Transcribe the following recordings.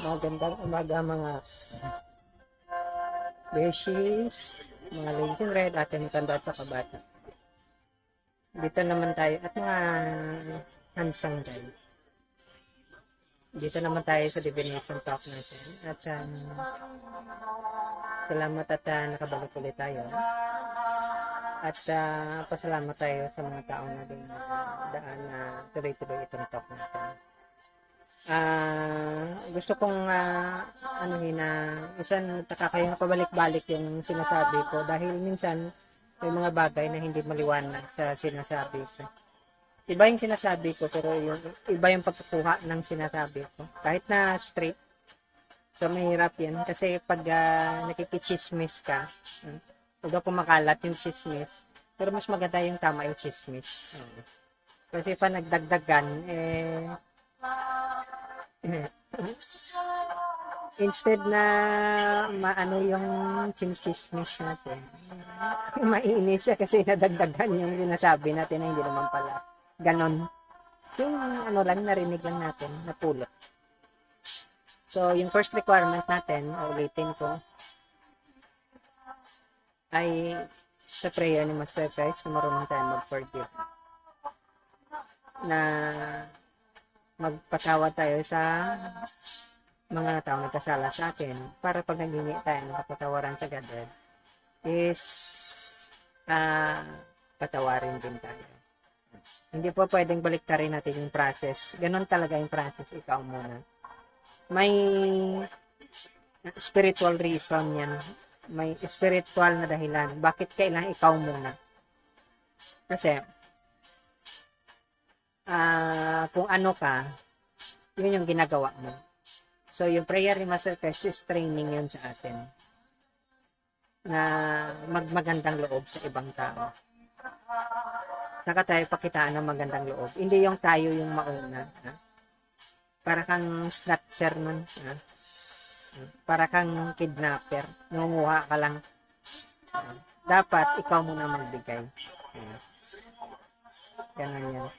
Magandang umaga mga beshies, mga ladies in red, ating matanda at saka bata. Dito naman tayo at mga hansang guys. Dito naman tayo sa divination talk natin. At salamat at nakabalik ulit tayo. At pasalamat tayo sa mga taong naging daan na tuloy-tuloy itong talk natin. Gusto kong anuhin na isang takakayo na pabalik-balik yung sinasabi ko dahil minsan may mga bagay na hindi maliwanag sa sinasabi ko. Iba yung sinasabi ko pero yung iba yung pagkukuha ng sinasabi ko. Kahit na straight. So mahirap yan kasi pag nakikichismis ka, huwag kumakalat yung chismis. Pero mas maganda yung tama yung chismis. Kasi pa nagdagdagan, instead na maano yung chinchismis natin, maiinis siya kasi nadagdagan yung sinasabi natin na hindi naman pala ganon. Yung ano lang, narinig lang natin, napulot. So, yung first requirement natin, ulitin ko, ay sa prayer ni Master Christ na marunong tayo mag-forgive. Na magpatawad tayo sa mga tao nagkasala sa atin para pag naghingi tayo ng kapatawaran sa God is patawarin din tayo. Hindi po pwedeng baliktarin natin yung process. Ganon talaga yung process. Ikaw muna. May spiritual reason yan. May spiritual na dahilan. Bakit kailangan ikaw muna? Kasi kung ano ka, yun yung ginagawa mo. So, yung prayer ni Master Christ is training yun sa atin na magmagandang loob sa ibang tao. Saka tayo pakitaan ng magandang loob. Hindi yung tayo yung mauna. Ha? Para kang snatcher nun. Ha? Para kang kidnapper. Nangunguha ka lang. Dapat ikaw muna magbigay. Ganun yan.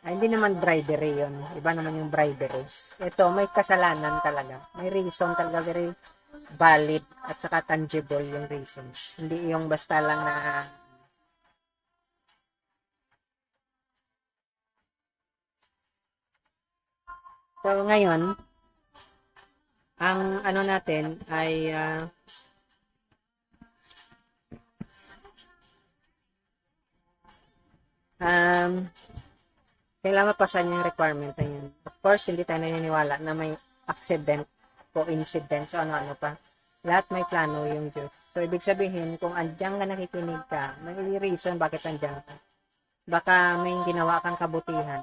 Hindi naman bribery yun. Iba naman yung bribery. Ito, may kasalanan talaga. May reason talaga, very valid at saka tangible yung reason. Hindi yung basta lang na so, ngayon, ang ano natin ay kailangan mapasan yung requirement na yun. Of course, hindi tayo naniniwala na may accident, coincidence, o ano-ano pa. Lahat may plano yung Diyos. So, ibig sabihin, kung andyan ka nakikinig ka, may reason bakit andyan ka. Baka may ginawa kang kabutihan.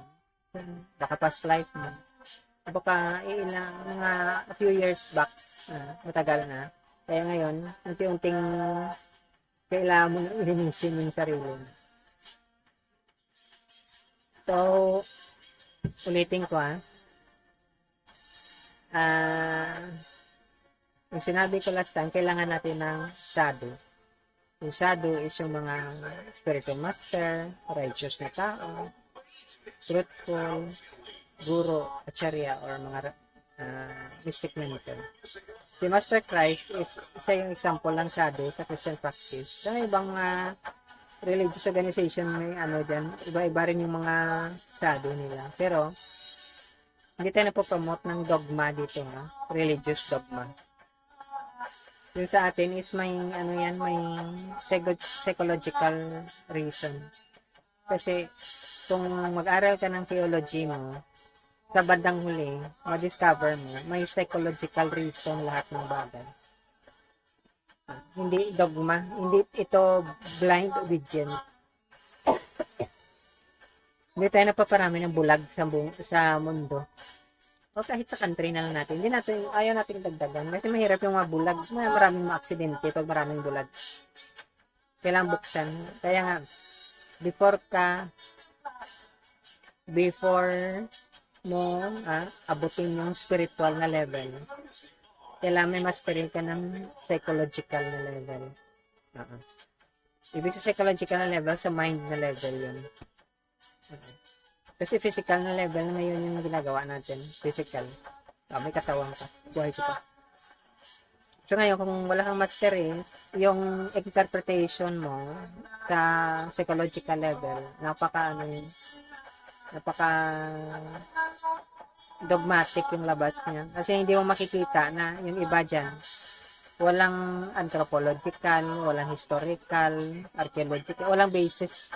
Baka past life mo. Baka ilang mga a few years back, matagal na. Kaya ngayon, unti-unting kailangan mo na ilinisin yung sarili mo. So, ulitin ko yung sinabi ko last time, kailangan natin ng sadhu. Yung sadhu is yung mga spiritual master, righteous na tao, truthful, guru, acharya, or mga mystic mentor. Si Master Christ is isa yung example ng sadhu sa Christian practice. Sa ibang religious organization may ano dyan, iba-iba rin yung mga sadhu nila. Pero, hindi tayo napopromote ng dogma dito, religious dogma. Yung sa atin is may, ano yan, may psychological reason. Kasi, kung mag-aral ka ng theology mo, sa bandang huli, ma-discover mo, may psychological reason lahat ng bagay. Hindi dogma, hindi ito blind obedience. Hindi tayo napaparami ng bulag sa mundo. O kahit sa country na lang natin. Ayaw natin dagdagan. Kasi mahirap yung mga bulag. Maraming mga aksidente pag maraming bulag. Kailangan buksan. Kaya nga, before mo abutin yung spiritual na level, kailangan may mastery ka ng psychological na level. Ibig sa psychological na level, sa mind na level yun. Kasi physical na level na ngayon yung ginagawa natin. Physical. May katawan ka. Buhay ko pa. So ngayon, kung wala kang mastery, yung interpretation mo sa psychological level, napaka dogmatic yung labas niya. Kasi hindi mo makikita na yung iba dyan, walang anthropological, walang historical, archaeological, walang basis.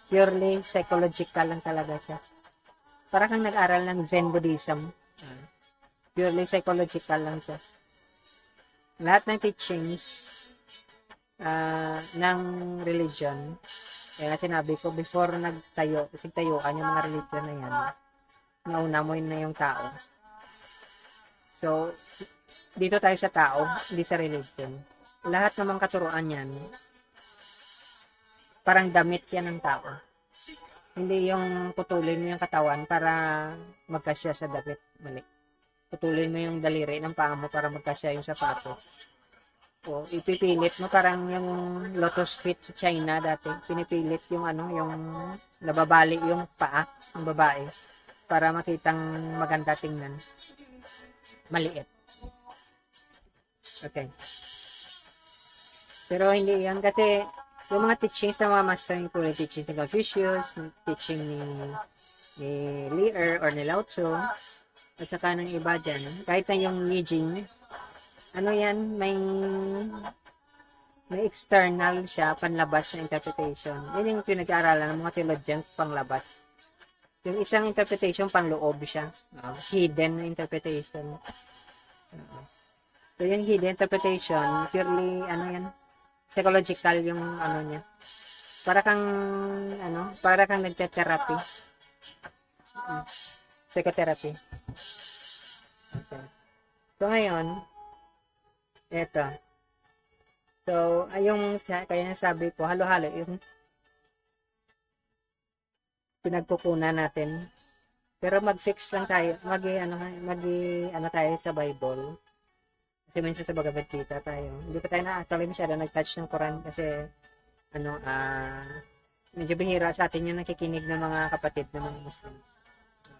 Purely psychological lang talaga siya. Para kang nag-aral ng Zen Buddhism. Purely psychological lang siya. Lahat ng teachings ng religion, kaya sinabi ko, before nagtayuan yung mga religion na yan, nauna mo na yung tao. So, dito tayo sa tao, hindi sa religion. Lahat namang katuruan yan, parang damit yan ng tao. Hindi yung putulin mo yung katawan para magkasya sa damit. Mali. Putulin mo yung daliri ng paa mo para magkasya yung sapatos. O ipipilit mo, parang yung lotus feet sa China dati, pinipilit yung yung nababali yung paa ng babae para makitang maganda tingnan. Maliit. Okay. Pero hindi yan kasi yung mga teachings na mga master ko, teaching ni Confucius, teaching ni Li Er or ni Lao Tzu, at saka ng iba dyan, kahit na yung Yi Jing, yan, may external siya, panlabas na interpretation. Yan yung pinag-aaralan ng mga theologians, panglabas. Yung isang interpretation, panloob siya. Hidden interpretation. So, yung hidden interpretation, purely, psychological yung niya. Para kang nagte-therapy. Psychotherapy. Okay. So, ngayon, eto. So, kaya nasabi ko, halo-halo yung pinagkukunan natin. Pero mag-fix lang tayo, tayo sa Bible. Kasi minsan sa Bhagavad Gita tayo. Hindi pa tayo actually masyado nag-touch ng Quran kasi, medyo bihira sa atin yung nakikinig ng mga kapatid ng mga Muslim.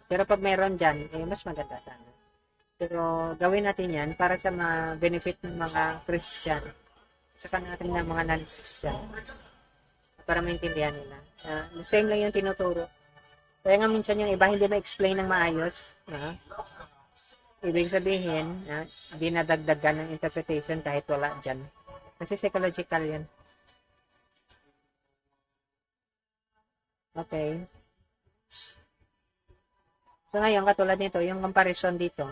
Pero pag meron dyan, mas maganda sana. Pero gawin natin yan para sa benefit ng mga Christian. Saka natin ng mga non-Christian. Para maintindihan nila. The same lang yung tinuturo. Kaya nga minsan yung iba hindi ma-explain ng maayos. Ibig sabihin, dinadagdagan ng interpretation kahit wala dyan. Kasi psychological yan. Okay. So ngayon, katulad nito, yung comparison dito.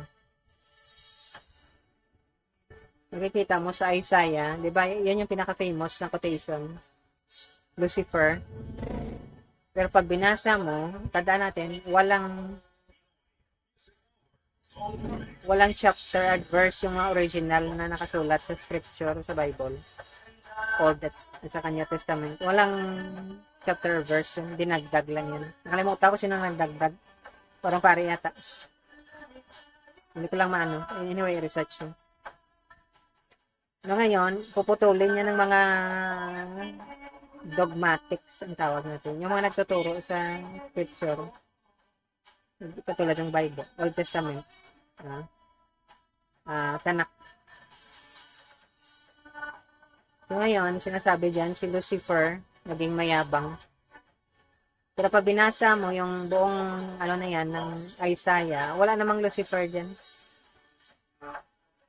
Nakikita mo sa Isaiah, di ba? Yan yung pinaka-famous na quotation. Lucifer. Pero pag binasa mo, tandaan natin, walang chapter at verse yung mga original na nakasulat sa scripture, sa Bible. Old at sa New Testament. Walang chapter verse, yung dinagdag lang yan. Nakalimutan ko sino nagdagdag. Parang pare yata. Hindi ko lang maano. Anyway, research yun. Ngayon, puputulin niya ng mga dogmatics ang tawag natin. Yung mga nagtuturo sa scripture. Katulad ng Bible, Old Testament. Tanak. So ngayon, sinasabi dyan, si Lucifer, naging mayabang. Pero pag binasa mo yung buong ng Isaiah, wala namang Lucifer dyan.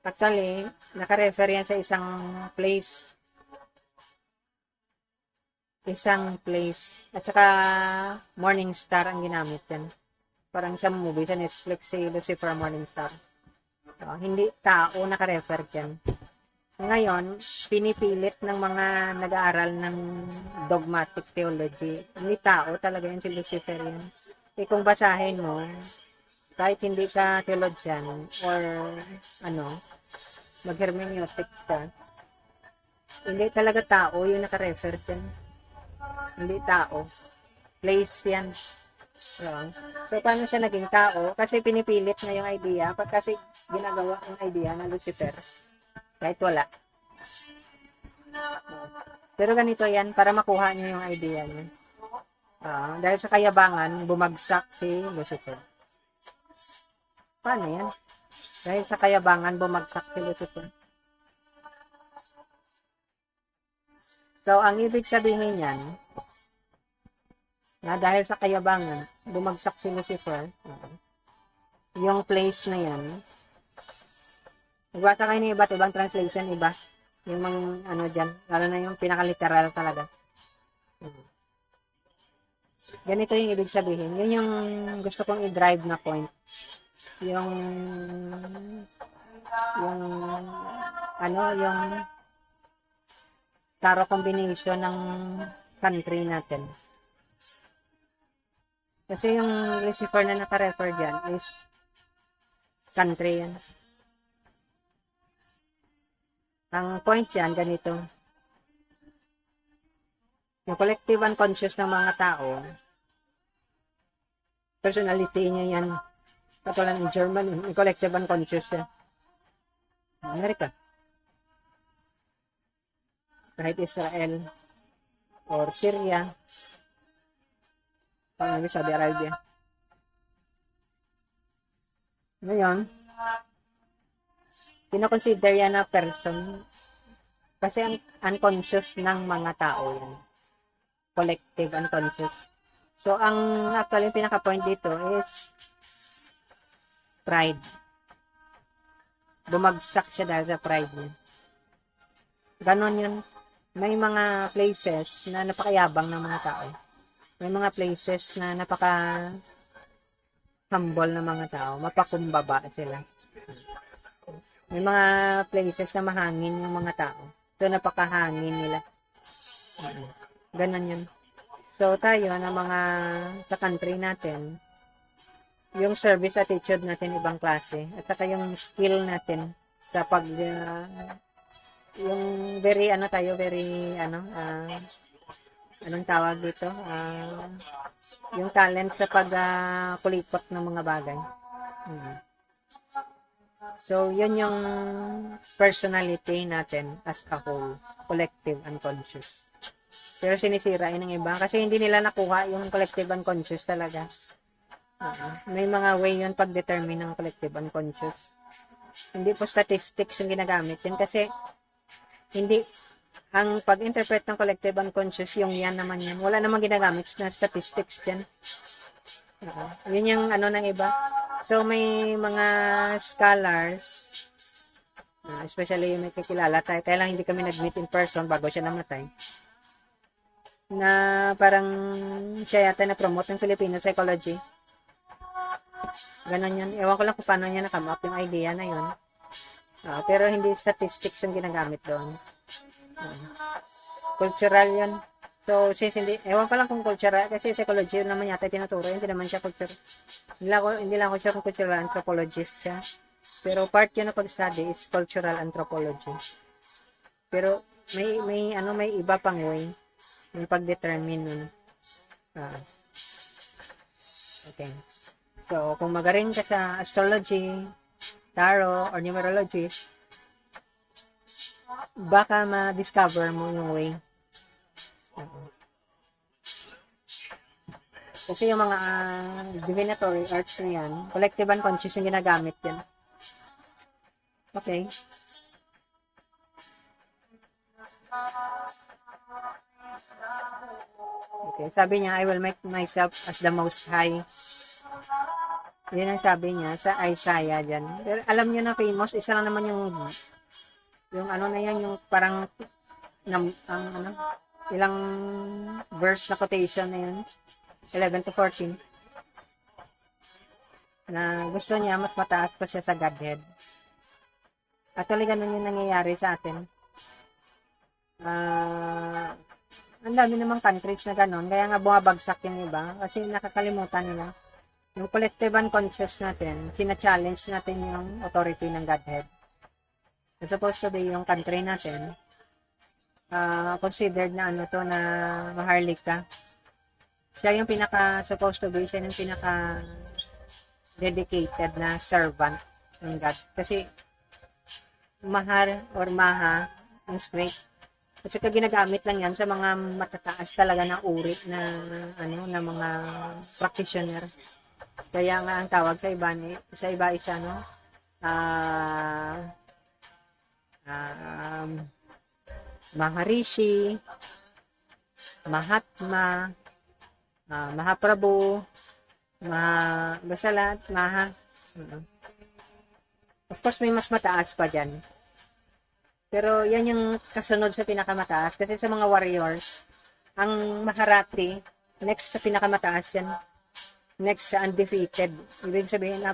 Actually, naka-refer yan sa isang place. At saka Morning Star ang ginamit yan. Parang isang movie sa Netflix, si Lucifer Morning Star. Hindi tao naka-refer dyan. Ngayon, pinipilit ng mga nag-aaral ng dogmatic theology. Hindi tao talaga yan si Lucifer yan. Kung basahin mo, kahit hindi ka theologian or mag-hermeneutics ka, hindi talaga tao yung naka-refer dyan. Hindi tao. Place yan. So, paano siya naging tao? Kasi pinipilit na yung idea. Kasi ginagawa yung idea ng Lucifer. Kahit wala. Pero ganito yan, para makuha niyo yung idea niya. Dahil sa kayabangan, bumagsak si Lucifer. Paano yan? Dahil sa kayabangan, bumagsak si Lucifer. So, ang ibig sabihin yan, na dahil sa kayabangan, bumagsak si Lucifer, yung place na yan, nagbasa kayo ng iba't ibang translation, iba, yung mga ano dyan, lalo na yung pinaka-literal talaga. Ganito yung ibig sabihin. Yun yung gusto kong i-drive na point. Yung tarot combination ng country natin. Kasi yung Lucifer na naka-refer dyan is country yan. Ang point yan, ganito. Yung collective unconscious ng mga tao, personality niya yan. Katulad ng German, yung collective unconscious yan. Amerika. Kahit Israel or Syria, Saudi Arabia. Ngayon, pinakonsider yan na person kasi ang unconscious ng mga tao yan. Collective unconscious. So, ang actually pinaka-point dito is pride. Bumagsak siya dahil sa pride niya. Ganon yun. May mga places na napakayabang ng mga tao. May mga places na napaka-humble ng mga tao. Mapakumbaba sila. May mga places na mahangin yung mga tao. So, napakahangin nila. Ganon yun. So, tayo na mga sa country natin, yung service attitude natin ibang klase. At saka yung skill natin sa yung very, anong tawag dito? Yung talent sa kulipot ng mga bagay. So, yun yung personality natin as a whole, collective unconscious. Pero sinisirain ng iba kasi hindi nila nakuha yung collective unconscious talaga. May mga way yun pag-determine ng collective unconscious. Hindi po statistics yung ginagamit yun kasi hindi ang pag-interpret ng collective unconscious yung yan naman yan. Wala namang ginagamit na statistics dyan. Yun yung ng iba. So, may mga scholars, especially yung may kakilala tayo, kaya lang hindi kami nag-meet in person bago siya namatay, na parang siya yata na-promote ng Filipino psychology. Ganon yun. Ewan ko lang kung paano niya na-come up yung idea na yun. Pero hindi statistics yung ginagamit doon. Cultural yun. So, since ewan ko lang kung cultural, kasi psychology yun naman yata tinuturo, hindi naman siya cultural. Hindi lang ako sure kung cultural anthropologist siya. Pero part yun na pag-study is cultural anthropology. Pero may iba pang way yung pag-determine nun. Okay. So, kung magaling ka sa astrology, tarot, or numerology, baka ma-discover mo yung way. Kasi yung mga divinatory arts na yan, collective unconscious yung ginagamit yan. Okay. Okay, sabi niya, I will make myself as the most high. Yun ang sabi niya sa Isaiah dyan. Pero alam niyo na famous, isa lang naman yung na yan, yung parang ilang verse na quotation na yun, 11 to 14, na gusto niya mas mataas pa siya sa Godhead. Actually, ganun yung nangyayari sa atin. Ang dami namang countries na ganun, kaya nga bumabagsak yung iba, kasi nakakalimutan nila. Yung collective unconscious natin, sina-challenge natin yung authority ng Godhead. It's supposed to be yung country natin, considered na na maharlika. Siya yung supposed to be, siya yung dedicated na servant ng God. Kasi, mahar or maha, yung straight. At saka ginagamit lang yan sa mga matataas talaga na uri na mga practitioner. Kaya nga ang tawag sa iba is ano, ah, Maharishi, Mahatma, Mahaprabhu, basta lahat, of course, may mas mataas pa dyan. Pero yan yung kasunod sa pinakamataas. Kasi sa mga warriors, ang Maharati, next sa pinakamataas yan. Next sa undefeated. Ibig sabihin,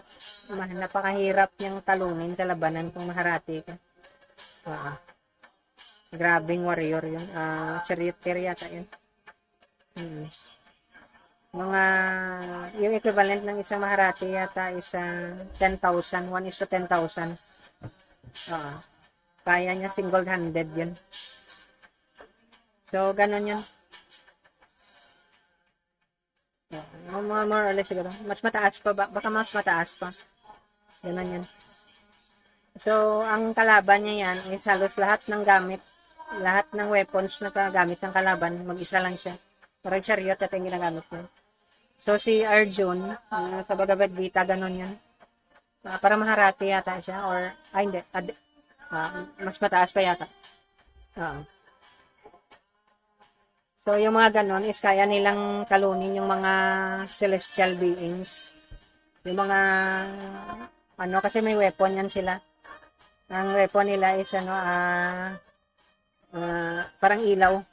napakahirap niyang talunin sa labanan kung Maharati ka. Grabing warrior yun. Charioteer yata yun. Yung equivalent ng isang Maharati yata is 10,000. 1:10,000. Kaya niya single-handed yun. So, ganun yun. More or less siguro. Mas mataas pa ba? Baka mas mataas pa. Ganun yun. So, ang kalaban niya yan is halos lahat ng gamit, lahat ng weapons na gamit ng kalaban, mag-isa lang siya. Parang chariot at yung ginagamit niya. So, si Arjun, sa Bhagavad Gita, ganun yan. Para Maharati yata siya, or, hindi, mas mataas pa yata. So, yung mga ganon is kaya nilang talunin yung mga celestial beings. Yung mga, kasi may weapon yan sila. Ang weapon nila is, parang ilaw.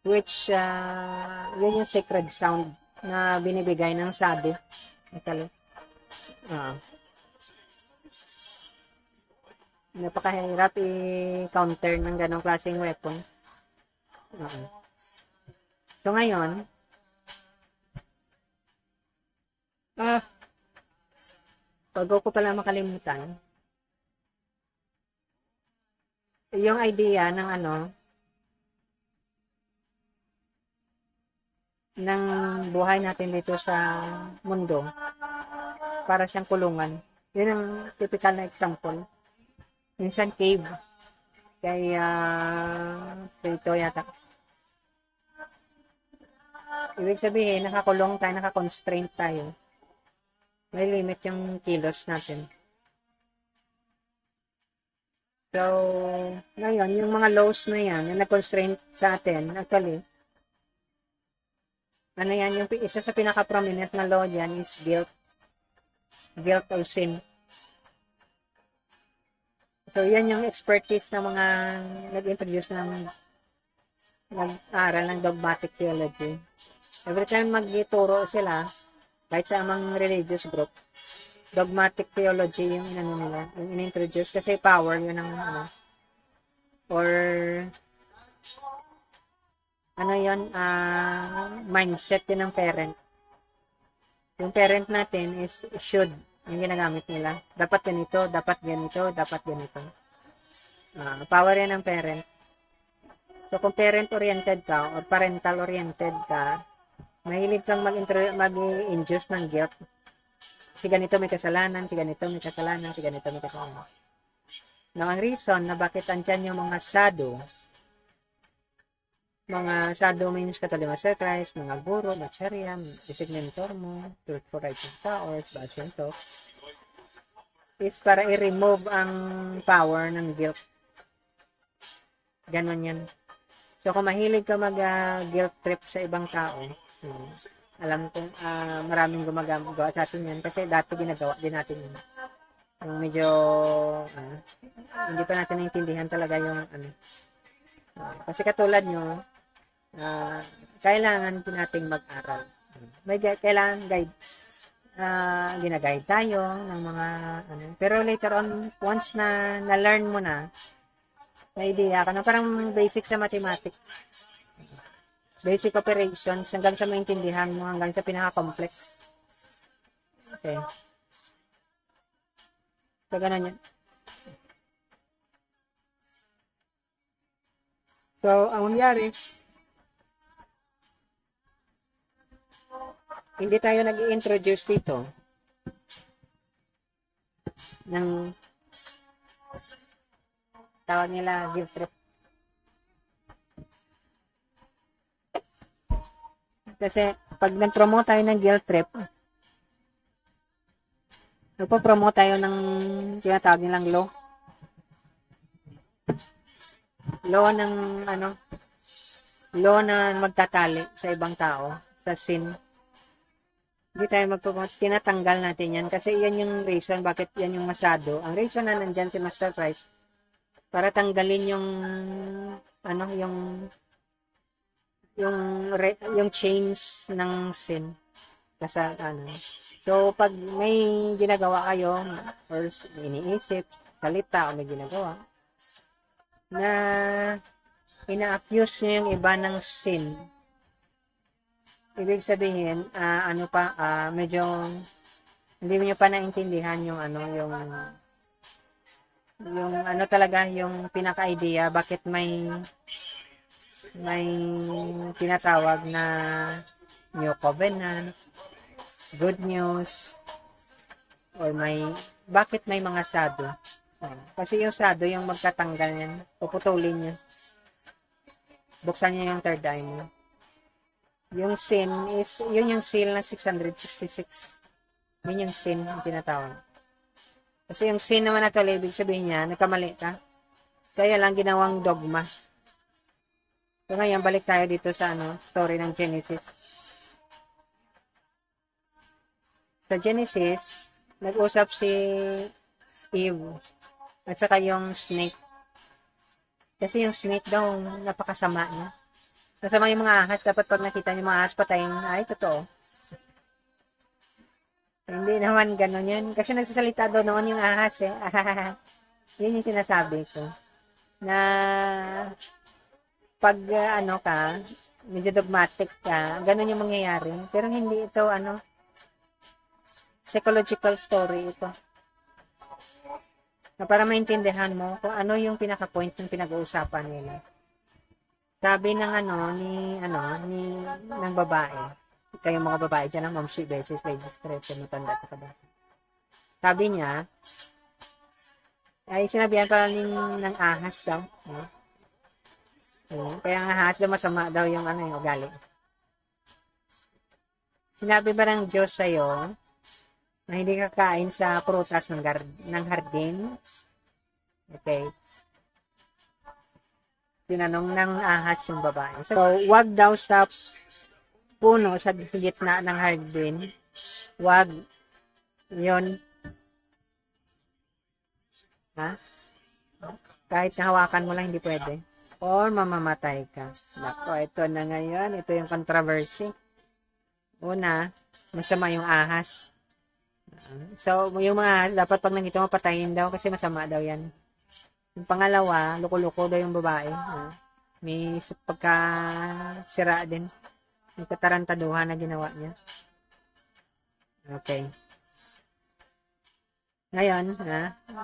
Which, yun yung sacred sound na binibigay ng sadhu. Napakahirap i-counter ng ganong klaseng weapon. So, ngayon, bago ko pala makalimutan, yung idea ng ng buhay natin dito sa mundo, para siyang kulungan. Yun ang typical na example. Minsan cave, kay Plato yata. Ibig sabihin, nakakulong tayo, nakakonstraint tayo. May limit yung kilos natin. So, ngayon, yung mga laws na yan, yung nag-constraint sa atin, actually, yung isa sa pinaka-prominent na law dyan is guilt. Guilt or sin. So, yan yung expertise ng mga nag-introduce nag-aral ng dogmatic theology. Every time mag-ituro sila, kahit sa amang religious group, dogmatic theology yung nila, yung in-introduce kasi power yun ang or mindset yun ng parent. Yung parent natin is should, yung ginagamit nila. Dapat ganito, dapat ganito, dapat ganito. Power yan ng parent. So, kung parent-oriented ka or parental-oriented ka, mahilig kang mag-induce ng guilt. Si ganito may kasalanan, si ganito may kasalanan, si ganito may kasalanan. Now, ang reason na bakit andyan yung mga sadhu means Catholic Master Christ, mga guru, macharya, basic mentor mo, truthful righteous powers, bastion talks, is para i-remove ang power ng guilt. Ganon yan. So, kung mahilig ka mag-guilt trip sa ibang tao, alam kong maraming gumagawa sa atin yan kasi dati ginagawa din natin yun. Yung medyo hindi pa natin naintindihan talaga yung kasi katulad nyo, kailangan din nating mag-aral. Kailangan guide. Gina-guide tayo ng mga pero later on, once na na-learn mo na, may idea ka na parang basic sa mathematics. Basic operations hanggang sa maintindihan mo, hanggang sa pinaka-complex. Okay. So, ganun yan. So, ang mangyari, hindi tayo nag-i-introduce dito ng tawag nila guilt trip. Kasi pag nag-promote tayo ng guilt trip, nagpo-promote tayo ng tinatawag nilang law. Law ng law na magtatali sa ibang tao, sa sin. Hindi tayo magpo-promote, tinatanggal natin yan kasi yan yung reason bakit yan yung masado. Ang reason na nandyan si Master Christ para tanggalin yung yung chains ng sin. So, pag may ginagawa kayo, or iniisip, salita, o may ginagawa, na ina-accuse nyo yung iba ng sin, ibig sabihin, medyo, hindi nyo pa naintindihan yung talaga, yung pinaka-idea, bakit may tinatawag na New Covenant, Good News, or bakit may mga sado? Kasi yung sado, yung magtatanggal yan, puputulin nyo. Buksan nyo yung third eye mo. Yung sin is, yun yung seal ng 666. Yun yung sin, yung tinatawag. Kasi yung sin naman na ibig sabihin niya, nagkamali ka. Kaya lang ginawang dogma. So ngayon, balik tayo dito sa story ng Genesis. Sa Genesis, nag-usap si Eve at saka yung snake. Kasi yung snake daw, napakasama niya. Masama yung mga ahas, dapat pag nakita niyo mga ahas patayin, ay, totoo. Hindi naman gano'n yun. Kasi nagsasalita daw naman yung ahas eh. Yun yung sinasabi ko. Na pag medyo dogmatic ka, gano'n yung mangyayari. Pero hindi ito psychological story ito. Na para maintindihan mo kung ano yung pinaka-point ng pinag-uusapan nila. Sabi ng ng babae. Kayong mga babae dyan, Ma'am She Beses, Ladies Straight, matanda ka pa dati. Sabi niya, ay sinabihan pa ng ahas daw. Kaya ang ahas daw masama daw yung yung ugali. Sinabi ba ng Diyos sa'yo na hindi ka kain sa prutas ng hardin? Okay. Tinanong ng ahas yung babae. So, wag daw sa puno sa gitna ng hardin. Wag. Yun. Ha? Kahit nahawakan mo lang, hindi pwede. Or mamamatay ka. Nako, ito na ngayon. Ito yung controversy. Una, masama yung ahas. So, yung mga ahas, dapat pag nakita mo, patayin daw kasi masama daw yan. Yung pangalawa, loko-loko daw yung babae. May pagkasira din. May katarantaduhan na ginawa niya. Okay. Ngayon,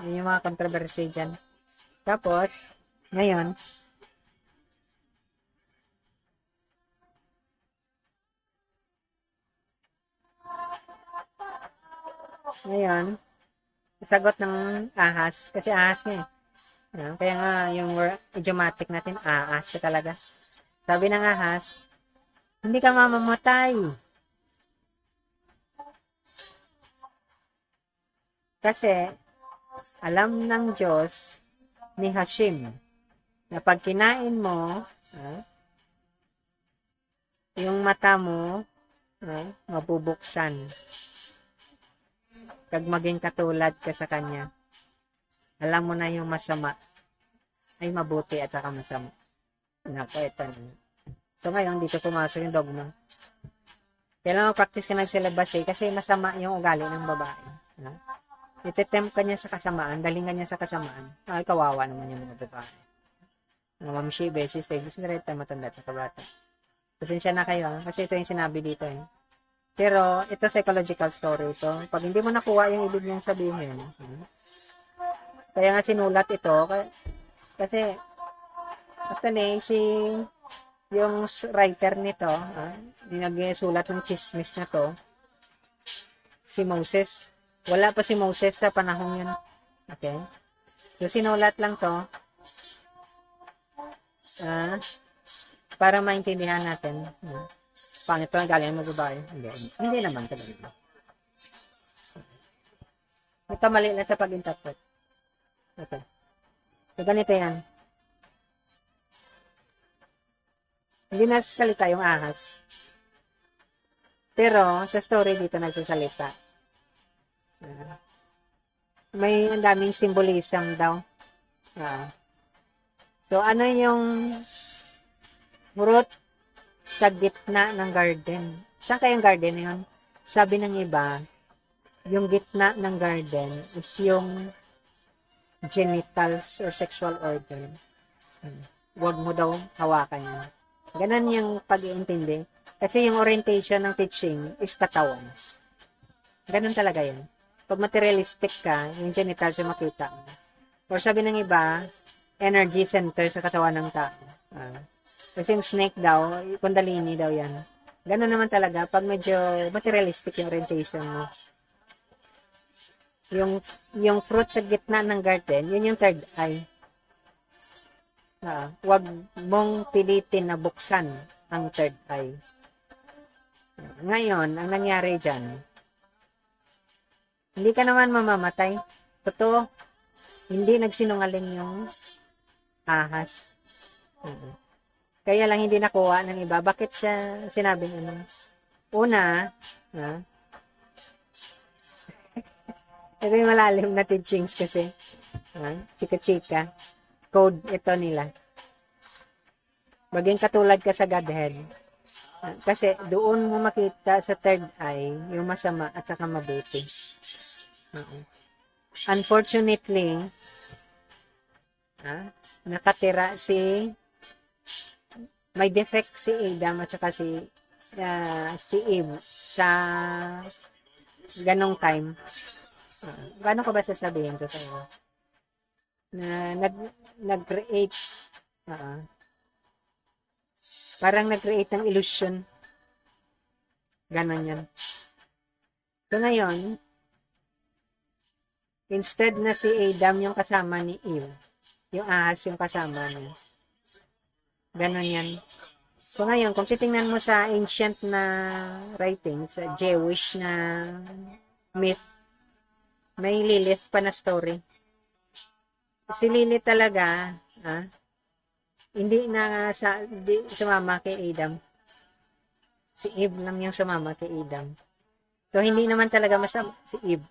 yun yung mga controversy dyan. Tapos, ngayon, sagot ng ahas. Kasi ahas nga eh. Kaya nga, yung word idiomatic natin, ahas ka talaga. Sabi ng ahas, hindi ka mamamatay. Kasi, alam ng Diyos ni Hashim na pag kinain mo, yung mata mo, mabubuksan. Pag maging katulad ka sa Kanya, alam mo na yung masama ay mabuti at saka masama. Nako, ito na. So ngayon, dito pumasok yung dogma. Kailangan mag-practice ka ng syllabus kasi masama yung ugali ng babae. Itetempt ka niya sa kasamaan, daling ka niya sa kasamaan. Ay, kawawa naman yung mga babae. Ma'am She Beses, Ladies Straight, matanda at kabata. Pasensya na kayo, kasi ito yung sinabi dito eh. Pero, ito psychological story ito. Pag hindi mo nakuha yung ibig niyang sabihin, kaya nga sinulat ito, kasi, actually, yung writer nito, yung nagsulat ng chismis na to, si Moses. Wala pa si Moses sa panahon yun. Okay? So, sinulat lang to, para maintindihan natin. pangit pa galing mo babae. Hindi naman talaga. Ito mali na sa pag-interpret. Okay. So, ganito yan. Hindi nagsasalita yung ahas. Pero, sa story dito nagsasalita. May ang daming symbolism daw. So, ano yung fruit sa gitna ng garden? Saan kayang garden yun? Sabi ng iba, yung gitna ng garden is yung genitals or sexual organ. Huwag mo daw hawakan yun. Ganon yung pag-iintindi. Kasi yung orientation ng teaching is katawan. Ganon talaga yun. Pag materialistic ka, yung genitals yung makita mo. Or sabi ng iba, energy center sa katawan ng tao. Kasi yung snake daw, kundalini daw yan. Ganon naman talaga pag medyo materialistic yung orientation mo. Yung fruit sa gitna ng garden, yun yung third eye. Huwag mong pilitin na buksan ang third eye. Ngayon, ang nangyari dyan, hindi ka naman mamamatay. Totoo, hindi nagsinungaling yung ahas. Kaya lang hindi nakuha ng iba. Bakit siya sinabing ano? Una, ito yung malalim na teachings kasi. Chika-chika. Code ito nila. Maging katulad ka sa Godhead. Kasi doon mo makita sa third eye yung masama at saka mabuti. Unfortunately, nakatira may defect si Adam at saka si Eve sa ganong time. Paano ko ba sasabihin to sa iyo? Na nag-create parang nag-create ng illusion. Ganon yan. So ngayon, instead na si Adam yung kasama ni Eve, yung ahas yung kasama niya. Ganon yan. So ngayon, kung titingnan mo sa ancient na writing, sa Jewish na myth, may Lilith pa na story. Si Lilith talaga, hindi sumama kay Adam. Si Eve lang yung sumama kay Adam. So, hindi naman talaga masama si Eve.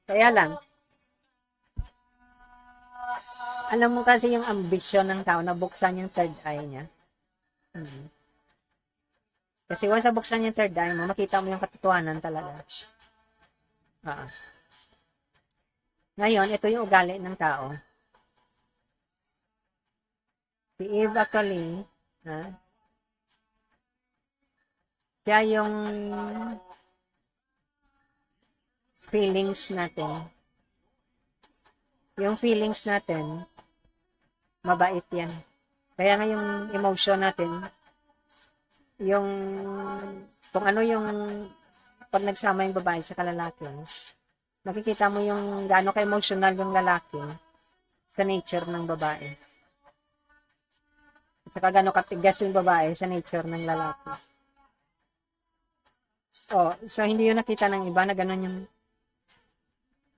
Kaya lang, alam mo kasi yung ambisyon ng tao na buksan yung third eye niya. Kasi once buksan yung third eye mo, makita mo yung katotohanan talaga. Ngayon, ito yung ugali ng tao. Si Eve actually, siya yung feelings natin. Yung feelings natin, mabait yan. Kaya nga yung emotion natin, yung kung ano yung pag nagsama yung babae sa lalaki, makikita mo yung gaano ka-emotional yung lalaki sa nature ng babae. At saka gaano katigas yung babae sa nature ng lalaki. So hindi yun nakita ng iba na gano'n yung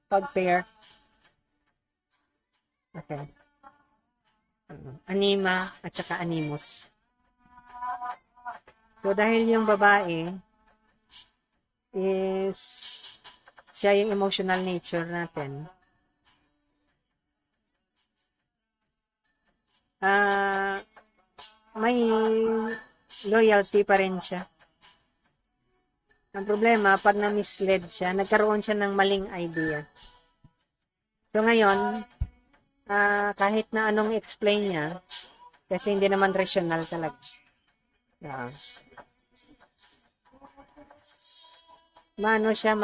pag-pair. Okay. Anima at saka animus. So dahil yung babae is siya yung emotional nature natin. May loyalty pa rin siya. Ang problema, pag na-misled siya, nagkaroon siya ng maling idea. So ngayon, kahit na anong explain niya, kasi hindi naman rational talaga. Maano siya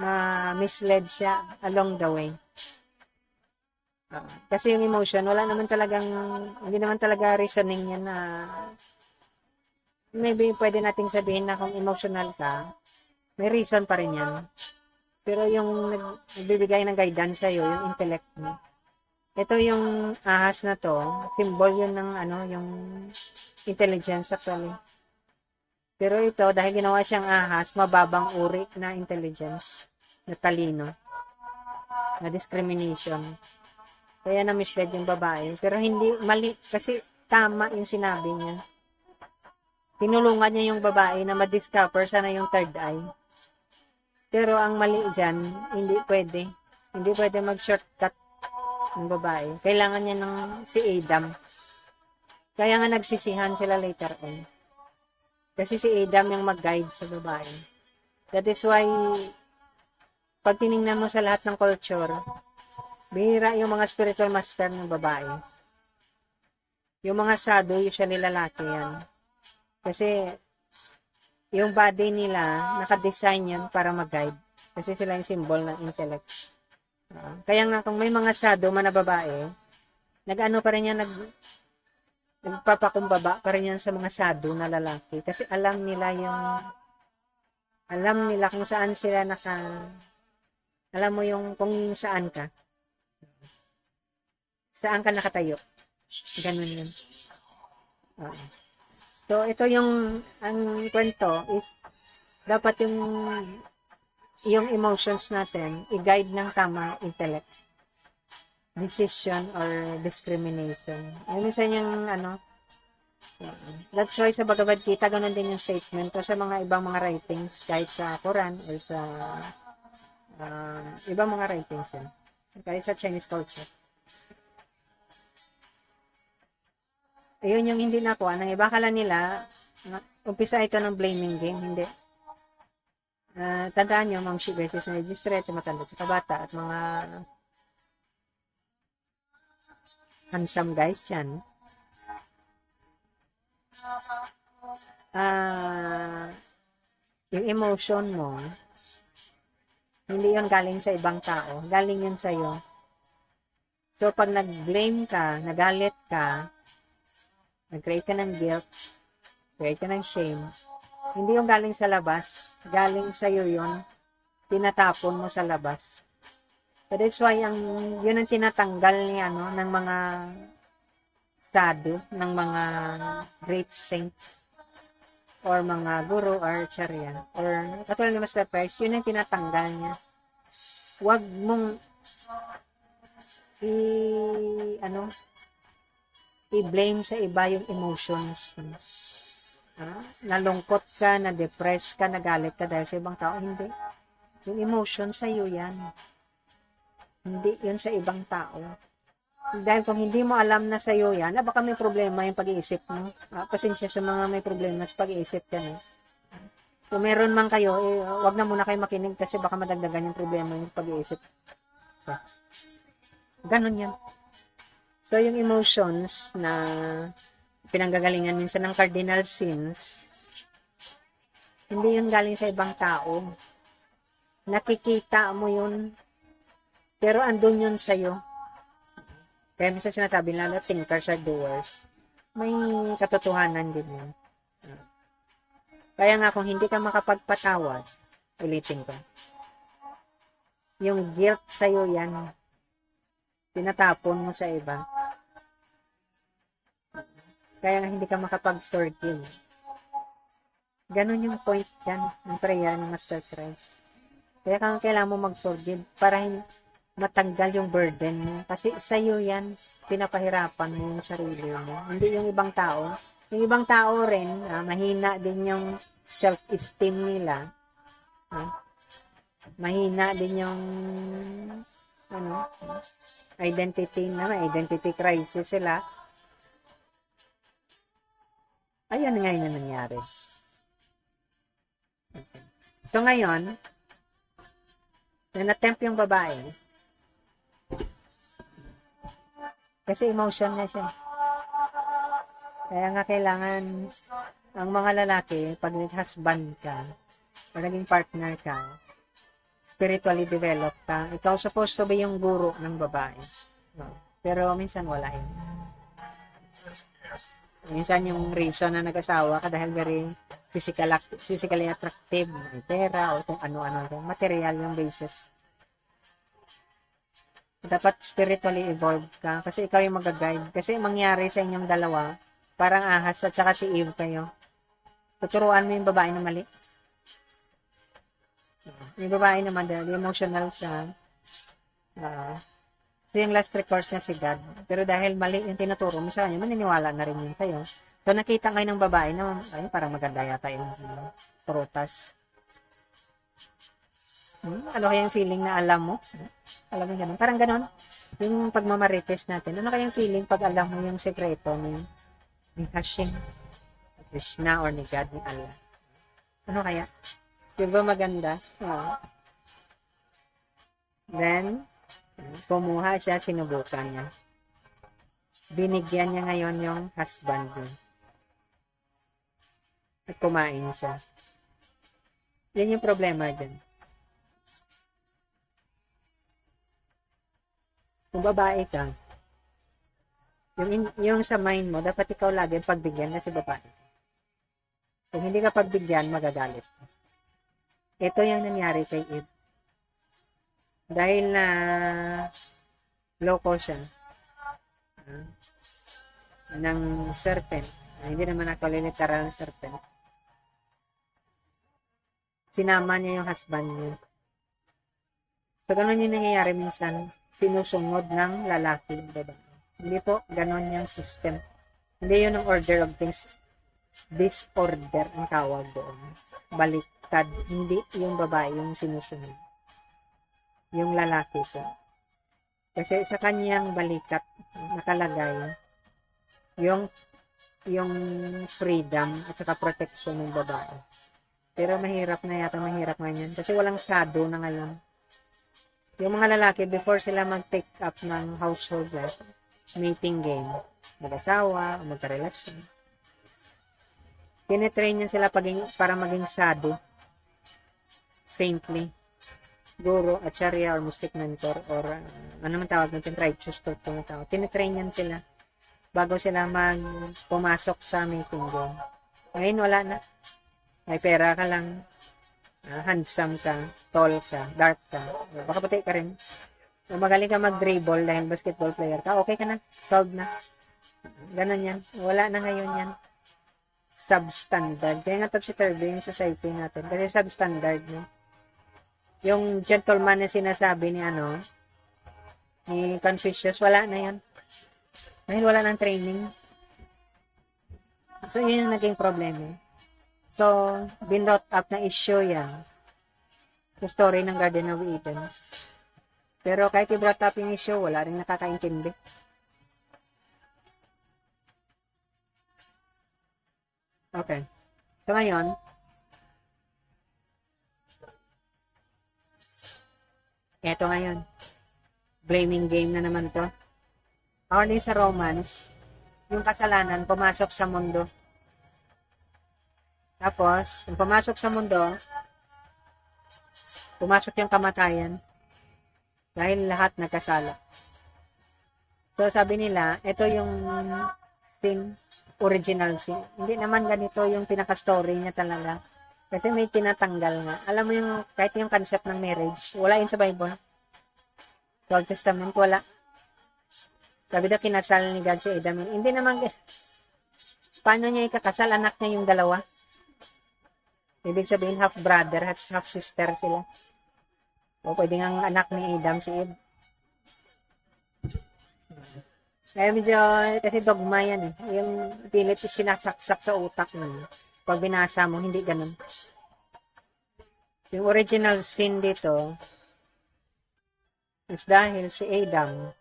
ma-misled siya along the way. Kasi yung emotion, hindi naman talaga reasoning yan na maybe pwede nating sabihin na kung emotional ka, may reason pa rin yan. Pero yung nagbibigay ng guidance sa'yo, yung intellect mo, Ito yung ahas na to, symbol yun ng yung intelligence actually. Pero ito, dahil ginawa siyang ahas, mababang uri na intelligence, na talino, na discrimination. Kaya na-mislead yung babae. Pero hindi, mali, kasi tama yung sinabi niya. Tinulungan niya yung babae na ma-discover sana yung third eye. Pero ang mali dyan, hindi pwede. Hindi pwede mag-shortcut ng babae. Kailangan niya ng si Adam. Kaya nga nagsisihan sila later on. Kasi si Adam yung mag-guide sa babae. That is why, pag tinignan mo sa lahat ng culture, bihira yung mga spiritual master ng babae. Yung mga sadhu, usually lalaki yan. Kasi, yung body nila, nakadesign yan para mag-guide. Kasi sila yung symbol ng intellect. Kaya nga, kung may mga sadhu man na babae, nag-ano pa rin yan, nagpapakumbaba pa rin yan sa mga sadhu na lalaki. Kasi alam nila kung saan sila alam mo yung kung saan ka. Saan ka nakatayo. Ganun yun. So, ito ang kwento is, dapat yung emotions natin, i-guide ng tamang intellect. Decision or discrimination. Ayun sa yung that's why sa Bhagavad Gita, ganun din yung statement. O sa mga ibang mga writings, kahit sa Quran or sa ibang mga writings yan. Kahit sa Chinese culture. Ayun yung hindi nakuha. Nang iba kala nila, umpisa ito ng blaming game. Hindi. Tandaan nyo, Ma'am Shi versus Magistrate, matanda sa kabata, at mga handsome guys yan. Yung emotion mo, hindi yun galing sa ibang tao. Galing yun sa'yo. So, pag nag-blame ka, nagalit ka, nag-create ka ng guilt, create ka ng shame, hindi yung galing sa labas, galing sa'yo yun, tinatapon mo sa labas. So that's why, yun ang tinatanggal ng mga sadhu, ng mga great saints, or mga guru, or acharya, or katulad ni Master Price, yun ang tinatanggal niya. Huwag mong i-blame sa iba yung emotions. Nalungkot ka, na-depress ka, nagalit ka dahil sa ibang tao. Hindi. Yung emotion sa'yo yan. Hindi yun sa ibang tao. Dahil kung hindi mo alam na sa'yo yan, baka may problema yung pag-iisip mo. Pasensya sa mga may problema sa pag-iisip yan. Kung meron man kayo, wag na muna kayo makinig kasi baka madagdagan yung problema yung pag-iisip. Ganon yan. So, yung emotions na pinanggagalingan minsan ng cardinal sins, hindi yun galing sa ibang tao. Nakikita mo yun, pero andun yun sa'yo. Kaya minsan sinasabi nila, thinkers are doers. May katotohanan din yun. Kaya nga kung hindi ka makapagpatawad, ulitin ko, yung guilt sa'yo yan, tinatapon mo sa iba. Kaya nga hindi ka makapag-forgive. Ganon yung point yan ng prayer ng Master Christ. Kaya kailangan mo mag-forgive para matanggal yung burden mo. Kasi sa'yo yan, pinapahirapan mo yung sarili mo. Hindi yung ibang tao. Yung ibang tao rin, mahina din yung self-esteem nila. Mahina din yung identity crisis sila. Ayan ngayon na nangyari. Okay. So ngayon, na-attempt yung babae. Kasi emotion na siya. Kaya nga kailangan ang mga lalaki, pag nag-husband ka, o naging partner ka, spiritually developed ka, ikaw supposed to be yung guru ng babae. No? Pero minsan wala yun. Minsan yung reason na nag-asawa ka dahil very physically attractive, may pera, o kung ano-ano. Material yung basis. Dapat spiritually evolved ka kasi ikaw yung mag-guide. Kasi mangyari sa inyong dalawa, parang ahas at saka si Eve kayo. Tuturuan mo yung babae na mali. Yung babae naman dahil emotional siya. So yung last recourse niya si God. Pero dahil mali yung tinuturo mo sa kanya, maniniwala na rin yun kayo. So nakita kayo ng babae na ay, parang maganda yata yung prutas. Ano kaya yung feeling na alam mo? Alam mo ganun? Parang ganun. Yung pagmamarites natin. Ano kaya yung feeling pag alam mo yung sekreto ni Hashem, Krishna, or ni God, ni Allah? Ano kaya? Di ba maganda? Then, kumuha siya, sinubukan niya. Binigyan niya ngayon yung husband niya. At kumain siya. Yan yung problema dyan. Kung babae ka, yung sa mind mo, dapat ikaw lagi pagbigyan na si babae. Kung hindi ka pagbigyan, magagalit. Ito yung nangyari kay Eve. Dahil na loko siya ng serpent, hindi naman actually literal ng serpent, sinama niya yung husband niya. So, ganun yung nangyayari minsan, sinusunod ng lalaki, babae. Hindi po, ganun yung system. Hindi yun ang order of things. Disorder ang tawag doon. Baliktad. Hindi yung babae yung sinusunod. Yung lalaki po. Kasi sa kanyang balikat, nakalagay yung freedom at saka protection ng babae. Pero mahirap na ngayon. Kasi walang shadow na ngayon. Yung mga lalaki, before sila mag-take up ng household life, mating game, mag-asawa, magka-relasyon, tinetrain yan sila para maging sadhu, saintly, guru, acharya, or mystic mentor, or ano man tawag natin, righteous to tawag. Tinetrain yan sila bago sila pumasok sa mating game. Ngayon wala na. May pera ka lang, handsome ka, tall ka, dark ka, baka puti ka rin. So, magaling ka mag-dribble dahil basketball player ka, okay ka na, solved na. Ganon yan. Wala na ngayon yan. Substandard. Kaya nga topsy-turvy yung society natin. Kasi substandard, no? Yung gentleman na sinasabi ni Confucius, wala na yan. Dahil wala ng training. So, yun yung naging problema. So, binrought up na issue yan sa story ng Garden of Eden. Pero kahit i-brought up yung issue, wala rin nakakaintindi. Okay. So, ngayon, eto ngayon, blaming game na naman to. According sa Romans, yung kasalanan pumasok sa mundo. Tapos, yung pumasok sa mundo, pumasok yung kamatayan dahil lahat nagkasala. So, sabi nila, ito yung sin, original sin. Hindi naman ganito yung pinaka-story niya talaga. Kasi may tinatanggal nga. Alam mo yung, kahit yung concept ng marriage, wala yun sa Bible. Sa Old Testament, wala. Sabi na kinasal ni God si Adam. Hindi naman, paano niya ikakasal? Anak niya yung dalawa. Ibig sabihin, half brother, half sister sila. O pwede nga anak ni Adam si Eve. Kaya medyo, kasi dogma yan eh. Yung pilit sinasaksak sa utak mo. Pag binasa mo, hindi ganun. Yung original sin dito is dahil si Adam,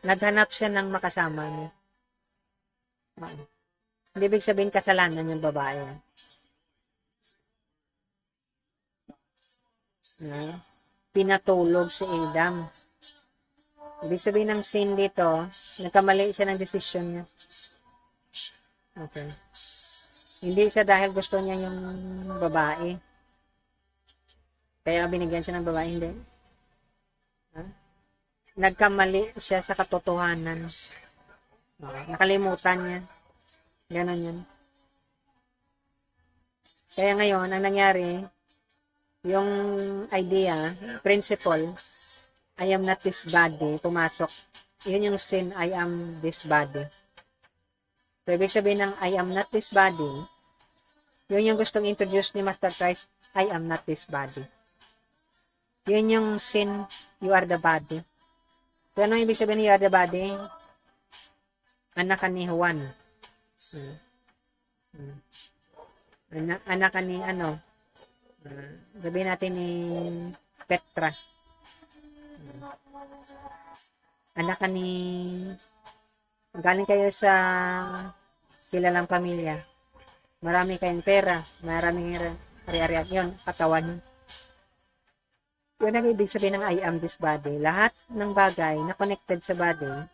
naghanap siya ng makasama niya. Hindi ibig sabihin kasalanan yung babae. Pinatulog si Adam. Ibig sabihin ng sin dito, nagkamali siya ng desisyon niya. Okay. Hindi siya dahil gusto niya yung babae. Kaya binigyan siya ng babae, hindi. Nagkamali siya sa katotohanan. Nakalimutan niya. Ganon yun. Kaya ngayon, ang nangyari, yung idea, principle, I am not this body, pumasok. Yun yung sin, I am this body. So, ibig sabihin ng I am not this body, yun yung gustong introduce ni Master Christ, I am not this body. Yun yung sin, you are the body. So, ano ibig sabihin ni you are the body? Anak ka ni Juan. Anak ka ni ano? Sabihin natin ni Petra. Anak ka ni... Galing kayo sa kilalang pamilya. Marami kayong pera. Marami kayong ari-arian. Yun, katawan. Yun ang ibig sabihin ng I am this body. Lahat ng bagay na connected sa body,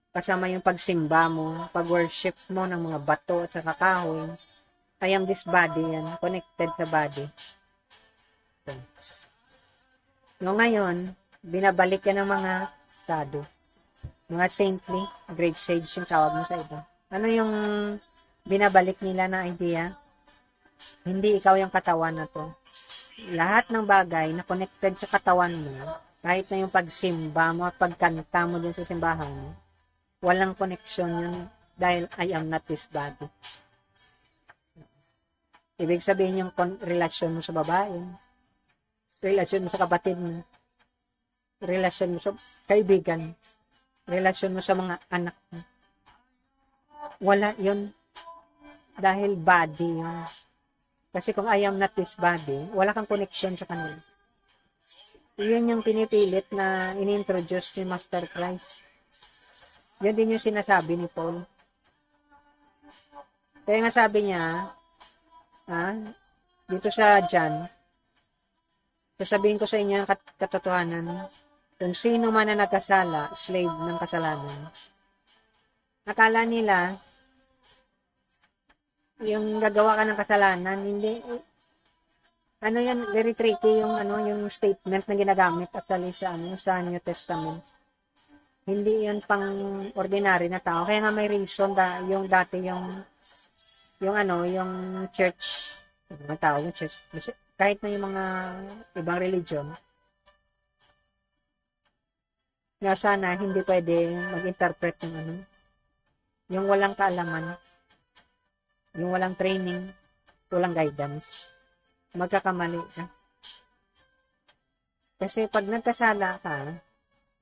kasama yung pagsimba mo, pag-worship mo ng mga bato at sa kahoy, I am this body yan, connected sa body. No, ngayon, binabalik yan ng mga sadhu. Mga saintly, great sage yung tawag mo sa iba. Ano yung binabalik nila na idea? Hindi ikaw yung katawan na to. Lahat ng bagay na connected sa katawan mo, kahit na yung pagsimba mo at pagkanta mo dun sa simbahan, walang connection yun dahil I am not this body. Ibig sabihin yung relasyon mo sa babae, relasyon mo sa kapatid mo, relasyon mo sa kaibigan, relasyon mo sa mga anak mo. Wala yun. Dahil body yun. Kasi kung I am not this body, wala kang connection sa kanila. Yun yung pinipilit na ini-introduce ni Master Christ. Yun din yung sinasabi ni Paul. Kaya nga sabi niya, dito sa John, sasabihin ko sa inyo ang katotohanan, kung sino man na nagkasala, slave ng kasalanan. Akala nila, yung gagawa ka ng kasalanan, hindi, ano yan, very tricky yung statement na ginagamit actually sa New Testament. Hindi yun pang ordinary na tao. Kaya nga may reason yung dati yung church, mga tao, yung church, kahit na yung mga ibang religion, na sana hindi pwede mag-interpret yung walang kaalaman, yung walang training, walang guidance, magkakamali ka. Kasi pag nagkasala ka,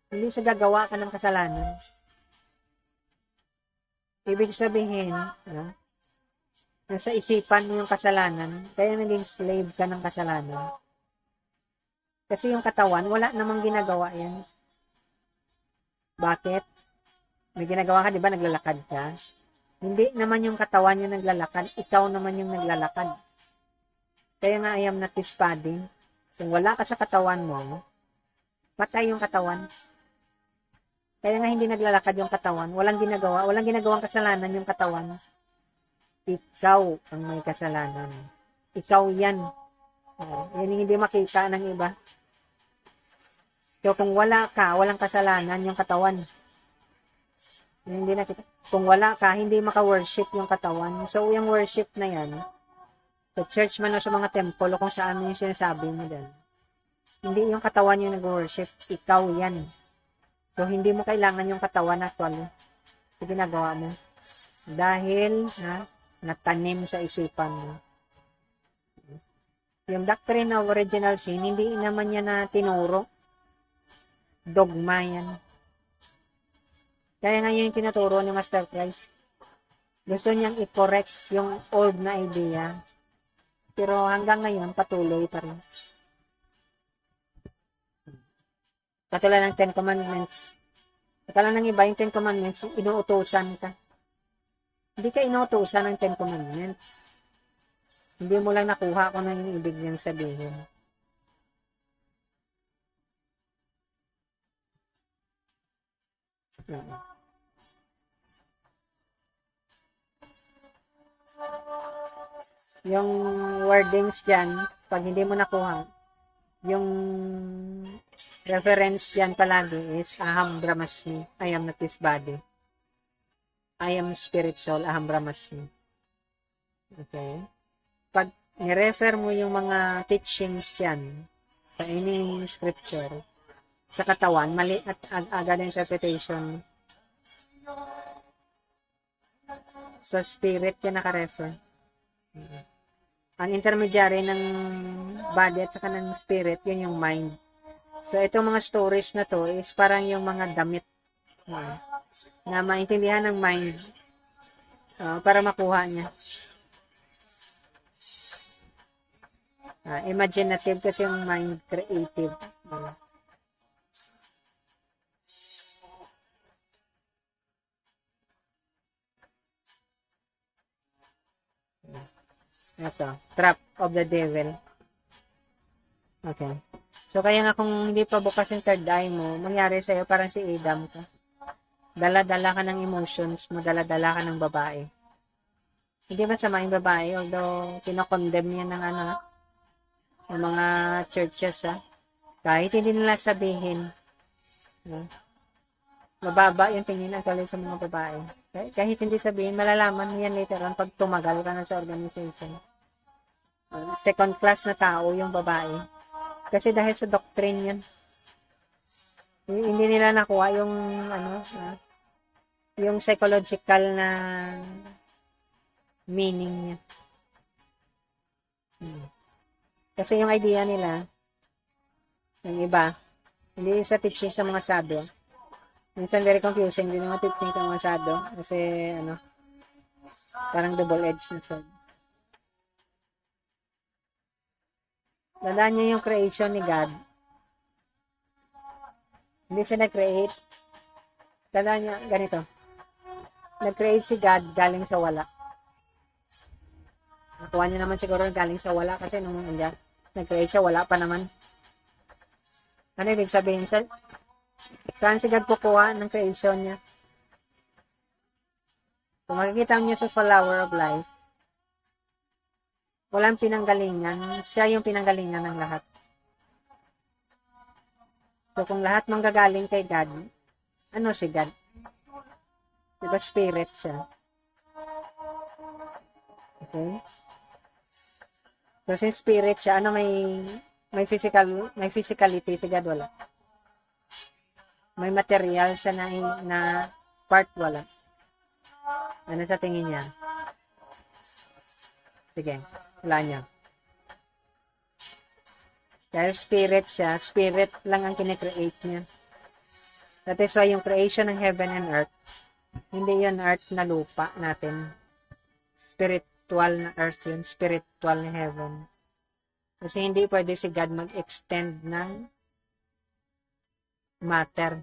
hindi sa gagawa ka ng kasalanan. Ibig sabihin, nasa isipan mo yung kasalanan, kaya naging slave ka ng kasalanan. Kasi yung katawan, wala namang ginagawa yan. Bakit? May ginagawa ka, di ba? Naglalakad ka. Hindi naman yung katawan yung naglalakad, ikaw naman yung naglalakad. Kaya nga, I am not this body. Kung wala ka sa katawan mo, patay yung katawan. Kaya nga hindi naglalakad yung katawan, walang ginagawang kasalanan yung katawan. Ikaw ang may kasalanan. Ikaw yan. Yan yung hindi makita ng iba. So, kung wala ka, walang kasalanan yung katawan. Hindi nakita. Kung wala ka, hindi maka-worship yung katawan. So, yung worship na yan, sa church man o sa mga temple o kung saan yung sinasabi mo dyan, hindi yung katawan yung nag-worship, ikaw yan. So, hindi mo kailangan yung katawan actually. So, ginagawa mo. Dahil, natanim sa isipan mo. Yung doctrine of original sin, hindi naman yan na tinuro. Dogma yan. Kaya nga yung tinuturo ni Master Christ. Gusto niyang i-correct yung old na idea. Pero hanggang ngayon, patuloy pa rin. Katulad ng Ten Commandments. Katulad ng iba, yung Ten Commandments, inuutosan ka. Hindi ka inuutosan ng Ten Commandments. Hindi mo lang nakuha kung ano yung ibig niyang sabihin. Yung wordings dyan, pag hindi mo nakuha, yung reference dyan palagi is Aham Brahmasmi, I am not this body. I am spirit soul, Aham Brahmasmi. Okay? Pag i-refer mo yung mga teachings yan sa any scripture sa katawan, mali at agad interpretation. Sa spirit yan naka-refer. Ang intermediary ng body at saka ng spirit, yun yung mind. So, itong mga stories na to is parang yung mga damit na maintindihan ng mind para makuha niya. Imaginative kasi yung mind, creative. Ito, trap of the devil. Okay. So, kaya nga kung hindi pa bukas yung third eye mo, mangyari sa'yo parang si Adam ka. Dala-dala ka ng emotions mo, dala-dala ka ng babae. Hindi man sama yung babae, although kinokondemn niya ng ng mga churches, kahit hindi nila sabihin, mababa yung tingin actually sa mga babae. Kahit hindi sabihin, malalaman mo yan later on pag tumagal ka na sa organization. Second class na tao yung babae. Kasi dahil sa doctrine yan. Hindi nila nakuha yung yung psychological na meaning niya. Kasi yung idea nila, yung iba, hindi sa teaching sa mga sado. Minsan very confusing din yung teaching sa mga sado. Kasi parang double-edged na siya. Tandaan niyo yung creation ni God. Hindi siya nag-create. Tandaan niyo, ganito. Nag-create si God galing sa wala. Nakuha niya naman siguro galing sa wala kasi nung nag-create siya, wala pa naman. Ano ibig sabihin siya? Saan si God kukuha ng creation niya? Kung makikita niyo sa flower of life, walang pinanggalingan. Siya yung pinanggalingan ng lahat. So, kung lahat manggagaling kay God, ano si God? Diba spirit siya? Okay? So, since spirit siya, may physicality si God, wala. May material siya na part, wala. Ano sa tingin niya? Sige, wala niya. Dahil spirit siya, spirit lang ang kinecreate niya. That is why yung creation ng heaven and earth, hindi yun earth na lupa natin. Spiritual na earth yun, spiritual na heaven. Kasi hindi pwede si God mag-extend ng matter.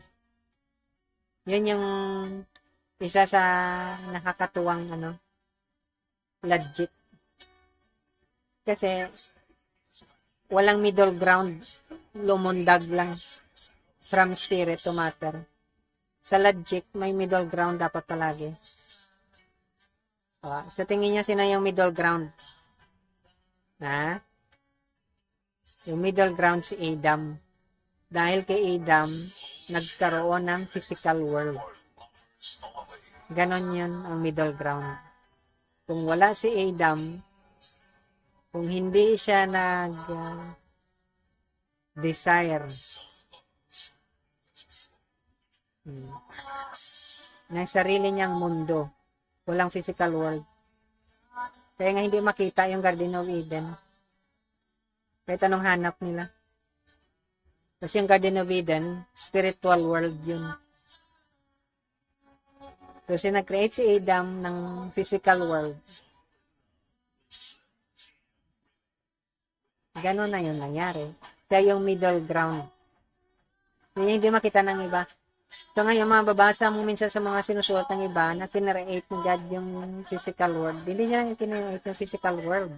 Yun yung isa sa nakakatuwang logic. Kasi walang middle ground, lumundag lang from spirit to matter. Sa logic, may middle ground dapat palagi. Sa tingin niyo, sino yung middle ground? Yung middle ground si Adam. Dahil kay Adam, nagkaroon ng physical world. Ganon yun ang middle ground. Kung wala si Adam, kung hindi siya desire ng sarili niyang mundo, walang physical world. Kaya nga hindi makita yung Garden of Eden. Kahit anong hanap nila. Kasi yung Garden of Eden, spiritual world yun. Kasi nag-create si Adam ng physical world. Ganon na yun nangyari. Kaya yung middle ground. Yun yung hindi makita ng iba. So ngayon, mababasa mo minsan sa mga sinusulat ng iba na kinreate ni God yung physical world. Hindi niya kinreate yung physical world.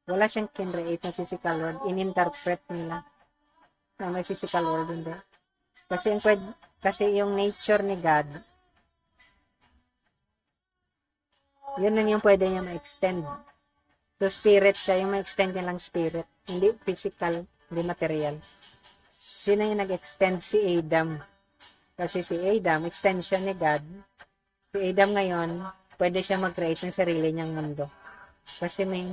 Wala siyang kinreate yung physical world. In-interpret nila na may physical world hindi. Kasi yung nature ni God, yun lang yung pwede niya ma-extend. So, spirit siya, yung ma-extend niya lang spirit. Hindi physical, hindi material. Sino yung nag-extend? Si Adam. Kasi si Adam, extension ni God. Si Adam ngayon, pwede siya mag-create ng sarili niyang mundo. Kasi may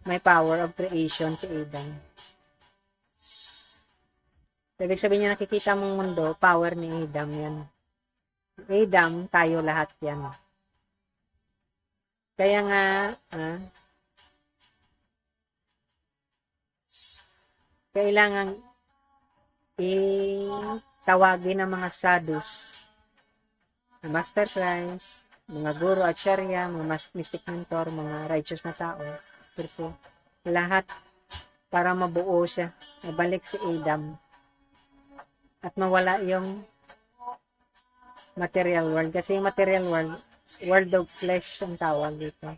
may power of creation si Adam. Ibig sabihin niya, nakikita mong mundo, power ni Adam yan. Adam, tayo lahat yan. Kaya nga, kailangan tawagin ng mga sadhus, Master Christ, mga guru at charya, mga mystic mentor, mga righteous na tao, lahat para mabuo siya, mabalik si Adam at mawala yung material world. Kasi yung material world of flesh ang tawag dito.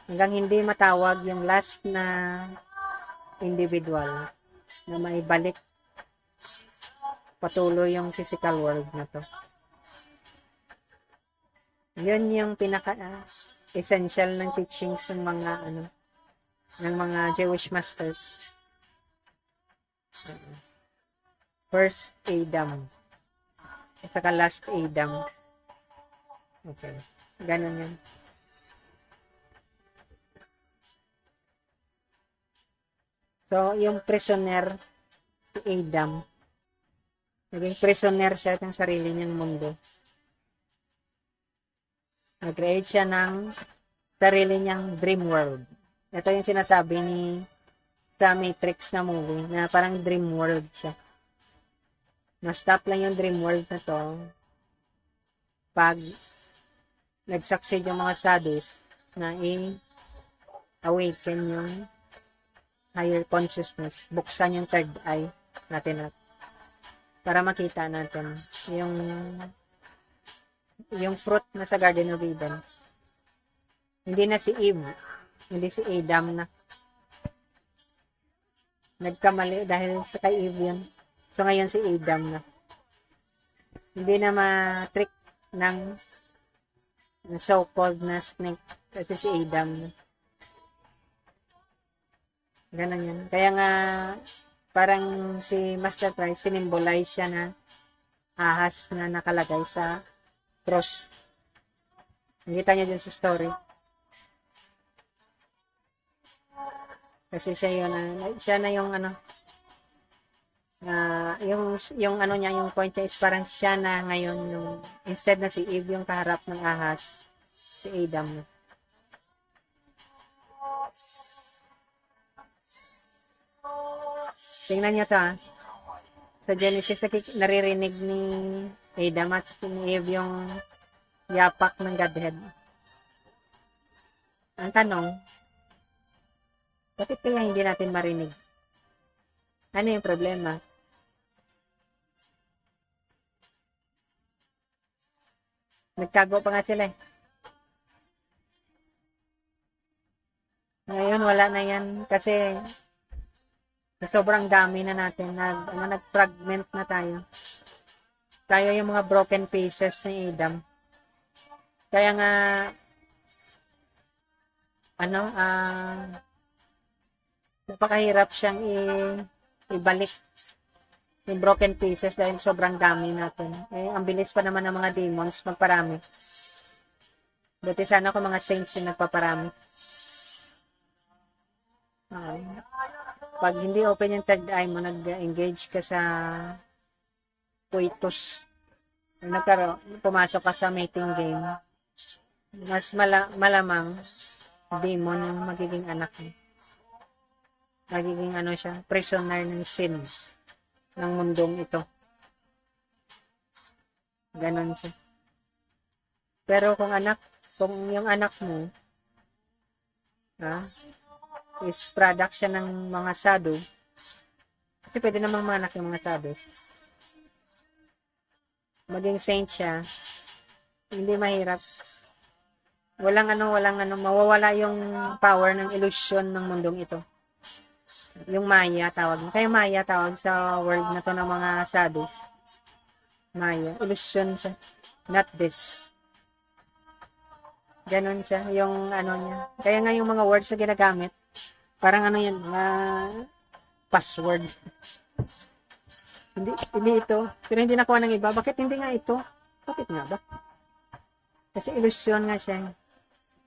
Hanggang hindi matawag yung last na individual na maibalik patuloy yung physical world na to. Yun yung pinaka essential ng teachings ng mga ng mga Jewish masters. First Adam at saka last Adam. Okay. Ganun yun. So, yung prisoner si Adam, naging prisoner siya ng sarili niyang mundo. Nag-create siya ng sarili niyang dream world. Ito yung sinasabi ni sa Matrix na movie, na parang dream world siya. Na-stop lang yung dream world na to pag nag-succeed yung mga sadhus na i-awaken yung higher consciousness, buksan yung third eye natin para makita natin yung fruit na sa Garden of Eden. Hindi na si Eve, hindi si Adam na nagkamali dahil sa kay Eve yun. So ngayon si Adam na. Hindi na ma-trick ng so-called na snake kasi si Adam na. Ganun yun. Kaya nga parang si Master Christ sinimbolize siya na ahas na nakalagay sa cross. Nakita niyo dun sa story. Kasi siya na yung yung ano niya, yung point niya is parang siya na ngayon yung, instead na si Eve yung kaharap ng ahas, si Adam. Tingnan niyo to sa Genesis, naririnig ni Adam at ni Eve yung yapak ng Godhead. Ang tanong, bakit kaya hindi natin marinig? Ano yung problema? Nagtago pa nga sila eh. Ngayon wala na yan kasi sobrang dami na natin, nag-fragment na tayo. Tayo yung mga broken pieces ni Adam. Kaya nga, napakahirap siyang ibalik yung broken pieces dahil sobrang dami natin. Ang bilis pa naman ng mga demons magparami. Buti sana kung mga saints yung nagpaparami. Pag hindi open yung third eye mo, nag-engage ka sa coitus, pumasok ka sa mating game, mas malamang demon yung magiging anak mo. Magiging siya, prisoner ng sin ng mundong ito. Ganon siya. Pero kung yung anak mo is product siya ng mga sadhu, kasi pwede namang manak yung mga sadhu, maging saint siya, hindi mahirap. Walang mawawala yung power ng illusion ng mundong ito. Yung Maya tawag. Kaya Maya tawag sa world na to ng mga sadhu. Maya. Illusion siya. Not this. Ganon siya. Yung niya. Kaya nga yung mga words na ginagamit, parang yan, password. Hindi ito. Pero hindi nakuha ng iba. Bakit hindi nga ito? Bakit nga ba? Kasi illusion nga siya.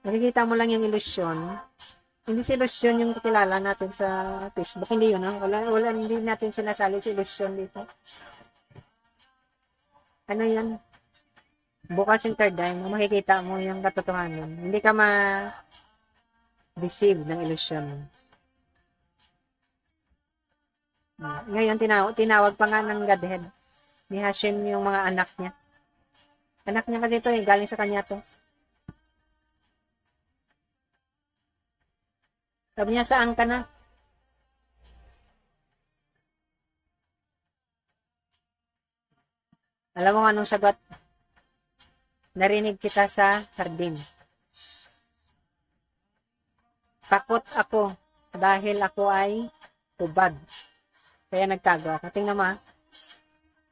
Nakikita mo lang yung illusion, Hindi si Lucian yung kilala natin sa Facebook. Hindi yun, ha? Wala, hindi natin sinasali si Lucian dito. Ano yan? Bukas yung third eye mo, makikita mo yung katotohanan. Hindi ka ma-deceive ng illusion. Ngayon, tinawag pa nga ng Godhead ni Hashem yung mga anak niya. Anak niya kasi ito galing sa kanya to. Sabi niya, saan ka na? Alam mo anong sagot? Narinig kita sa hardin. Takot ako dahil ako ay hubad. Kaya nagtago ako. Tingnan mo,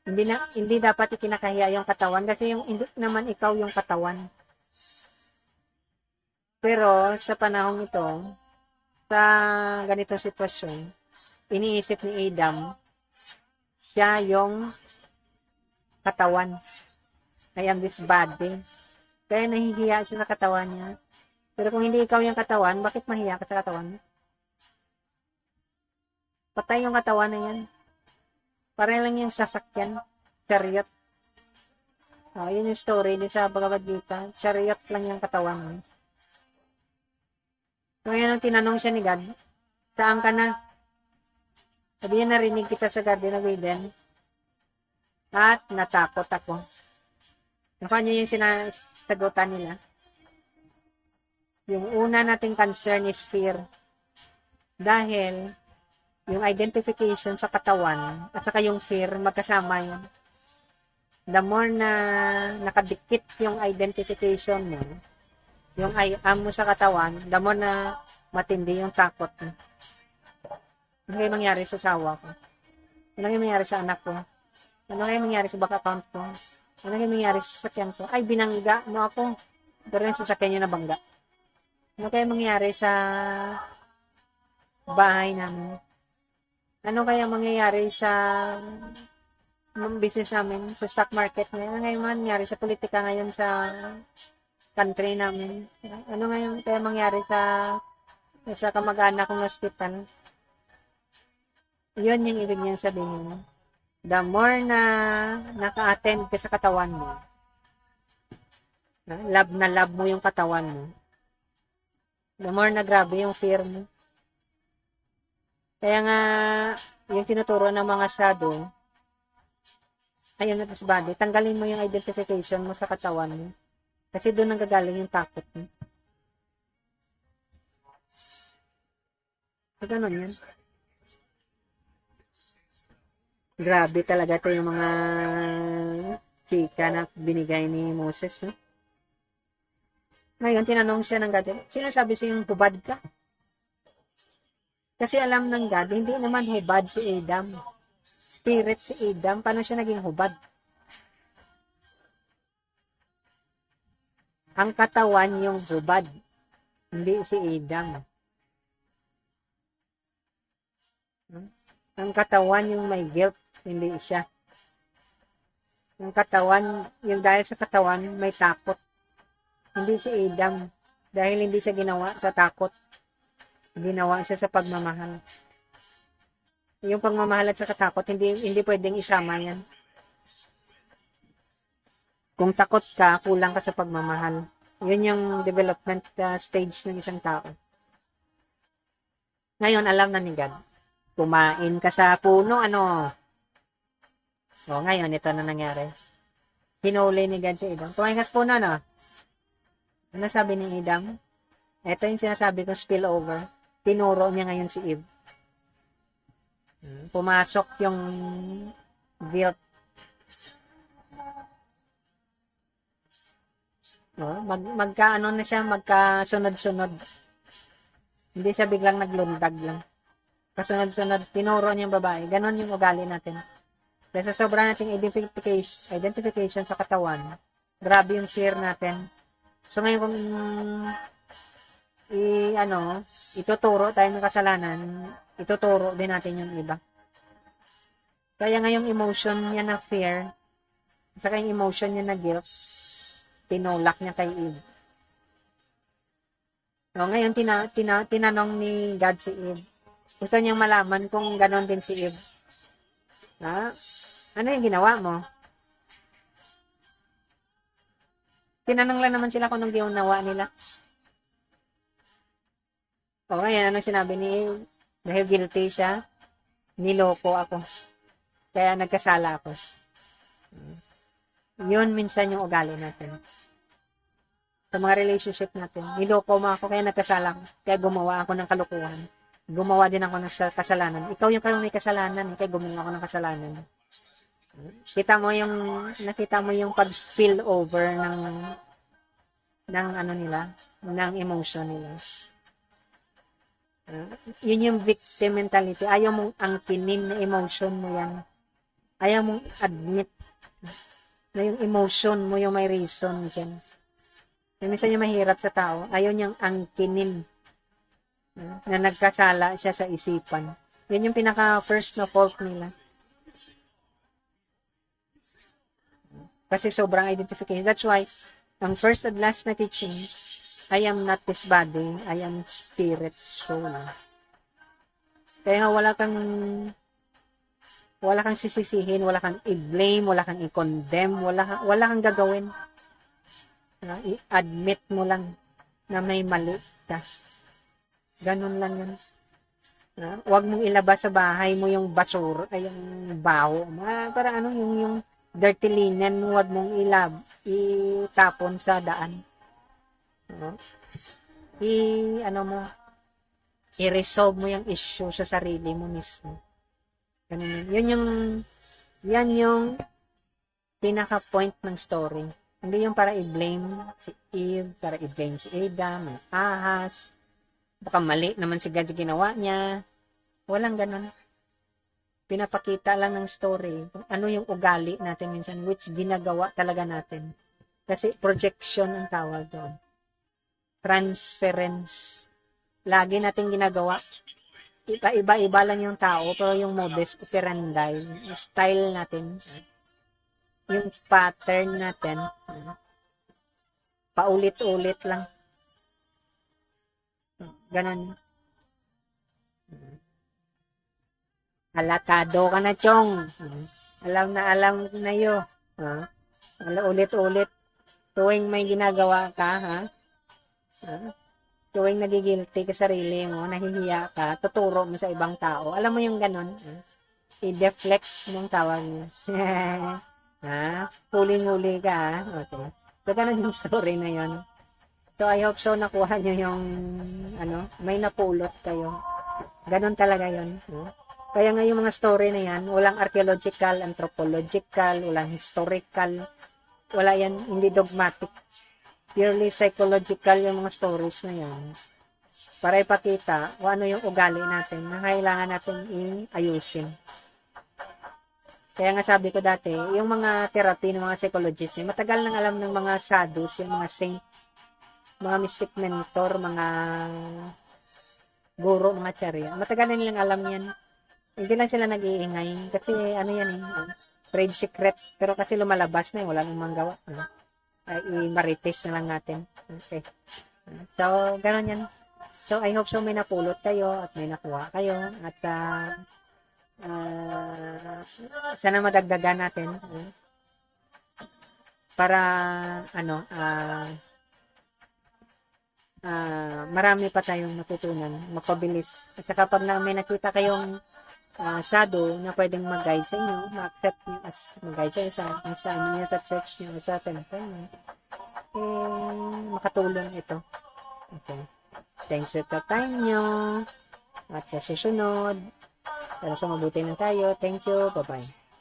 hindi dapat ikinakahiya yung katawan kasi hindi naman ikaw yung katawan. Pero sa panahon ito, sa ganitong sitwasyon, iniisip ni Adam, siya yung katawan. I am this body. Kaya nahihiya siya sa katawan niya. Pero kung hindi ikaw yung katawan, bakit mahiya ka sa katawan mo? Patay yung katawan na yan. Para lang yung sasakyan. Chariot. Yun yung story din sa Bhagavad Gita. Chariot lang yung katawan mo. So, ngayon ang tinanong siya ni God, saan ka na? Sabi niya, narinig kita sa Garden of Eden at natakot ako. Kanya yung sinasagutan nila. Yung una nating concern is fear. Dahil yung identification sa katawan at saka yung fear, magkasama yun. The more na nakadikit yung identification mo, yung I am mo sa katawan, the more na matindi yung takot mo. Ano kaya mangyari sa asawa ko? Ano kaya mangyari sa anak ko? Ano kaya mangyari sa bank account ko? Ano kaya mangyari sa sasakyan ko? Ay, binangga mo ako. Pero yung sasakyan niya nabangga. Ano kaya mangyari sa bahay namin? Ano kaya mangyayari sa business namin, sa stock market ngayon? Ano kaya mangyayari sa politika ngayon sa country namin? Ano ngayon kaya mangyari sa kamag-anak kong hospital? Yun yung ibig niyang sabihin. The more na naka-attend ka sa katawan mo, love na love mo yung katawan mo, the more na grabe yung fear mo. Kaya nga, yung tinuturo ng mga sadhu, ayun na sa body, tanggalin mo yung identification mo sa katawan mo. Kasi doon ang gagaling yung takot mo. So, ganun yan. Grabe talaga ito yung mga chika na binigay ni Moses. No? Ngayon, tinanong siya ng God, sino sabi sa'yo yung hubad ka? Kasi alam ng God, hindi naman hubad si Adam. Spirit si Adam. Paano siya naging hubad? Ang katawan yung hubad. Hindi si Adam. Ang katawan yung may guilt. Hindi siya. Yung katawan, yung dahil sa katawan, may takot. Hindi si Adam. Dahil hindi siya ginawa sa takot. Ginawa siya sa pagmamahal. Yung pagmamahal at sa katakot, hindi pwedeng isama yan. Kung takot ka, kulang ka sa pagmamahal. Yun yung development stage ng isang tao. Ngayon, alam na ni God. Kumain ka sa puno, ano? So, ngayon, ito na nangyari. Hinuli ni God si Adam. Kumain ka sa puno, ano? Ano sabi ni Adam? Ito yung sinasabi kong spillover. Tinuro niya ngayon si Eve. Pumasok yung guilt. Magkaano na siya, magkasunod-sunod. Hindi siya biglang naglundag lang. Kasunod-sunod, tinuro niya yung babae. Ganon yung ugali natin. Dahil sa sobra nating identification sa katawan, grabe yung fear natin. So ngayon kung ituturo tayo ng kasalanan, ituturo din natin yung iba. Kaya ngayong emotion niya na fear, at saka yung emotion niya na guilt, tinulak niya kay Eve. O ngayon, tinanong ni God si Eve. Gusto niyang malaman kung ganon din si Eve. Ha? Ano yung ginawa mo? Tinanong lang naman sila kung anong ginawa nila. O ngayon, anong sinabi ni Eve? Dahil guilty siya, niloko ako. Kaya nagkasala ako. Yun minsan yung ugali natin. Sa mga relationship natin. Niloko mo ako, kaya nagkasala ako. Kaya gumawa ako ng kalukuhan. Gumawa din ako ng kasalanan. Ikaw yung kayo may kasalanan, kaya gumawa ako ng kasalanan. Nakita mo yung pag-spill over ng ano nila, ng emotion nila. Yun yung victim mentality. Ayaw mong angkinin na emotion mo yan. Ayaw mong admit na yung emotion mo yung may reason dyan. Minsan yung mahirap sa tao, ayaw niyang angkinin na nagkasala siya sa isipan. Yun yung pinaka-first na fault nila. Kasi sobrang identification. That's why, ang first and last na teaching, I am not this body, I am spirit, soul. Kaya wala kang sisisihin, wala kang i-blame, wala kang i-condemn, wala kang gagawin. I-admit mo lang na may mali ka. Ganun lang yun. Huwag mong ilabas sa bahay mo yung basura, ay yung baho. Para ano, yung dirty linen, huwag mong itapon sa daan. I-resolve mo yung issue sa sarili mo mismo. Ganun yun. Yan yung pinaka-point ng story. Hindi yung para i-blame si Eve, para i-blame si Adam, may ahas, baka mali naman si God sa ginawa niya. Walang ganun. Pinapakita lang ng story kung ano yung ugali natin minsan, which ginagawa talaga natin. Kasi projection ang tawag doon. Transference. Lagi natin ginagawa. Iba-iba lang yung tao, pero yung modus operandi, yung style natin, yung pattern natin, paulit-ulit lang. Ganon. Halatado ka na, Chong. Alam na yun. Ulit-ulit. Tuwing may ginagawa ka, tuwing nagigilty ka sarili mo, nahihiya ka, tuturo mo sa ibang tao. Alam mo yung ganon? I-deflect mong tawag mo. Huli-huli ka, okay. So, ganun yung story na yun. So, I hope so nakuha nyo yung, may napulot kayo. Ganon talaga yun. Kaya nga yung mga story na yan, walang archaeological, anthropological, walang historical, wala yan, hindi dogmatic. Purely psychological yung mga stories na yan. Para ipakita kung ano yung ugali natin na kailangan natin i-ayusin. Kaya nga sabi ko dati, yung mga therapy ng mga psychologists, matagal nang alam ng mga sadhus, yung mga saint, mga mystic mentor, mga guro, mga charya. Matagal na nilang alam yan. Hindi lang sila nag-iingay. Kasi trade secret. Pero kasi lumalabas na wala namang gawa. Ay, i-marites na lang natin. Okay. So, gano'n yan. So, I hope so may napulot kayo at may nakuha kayo. At sana madagdagan natin para marami pa tayong natutunan, mapabilis. At saka pag may nakita kayong shadow na pwedeng mag-guide sa inyo, ma-accept nyo as mag-guide sa inyo sa inyo sa church nyo, sa temple nyo, makatulong ito. Okay. Thanks sa time nyo. At sa susunod, para sa mabuti ng tayo. Thank you. Bye-bye.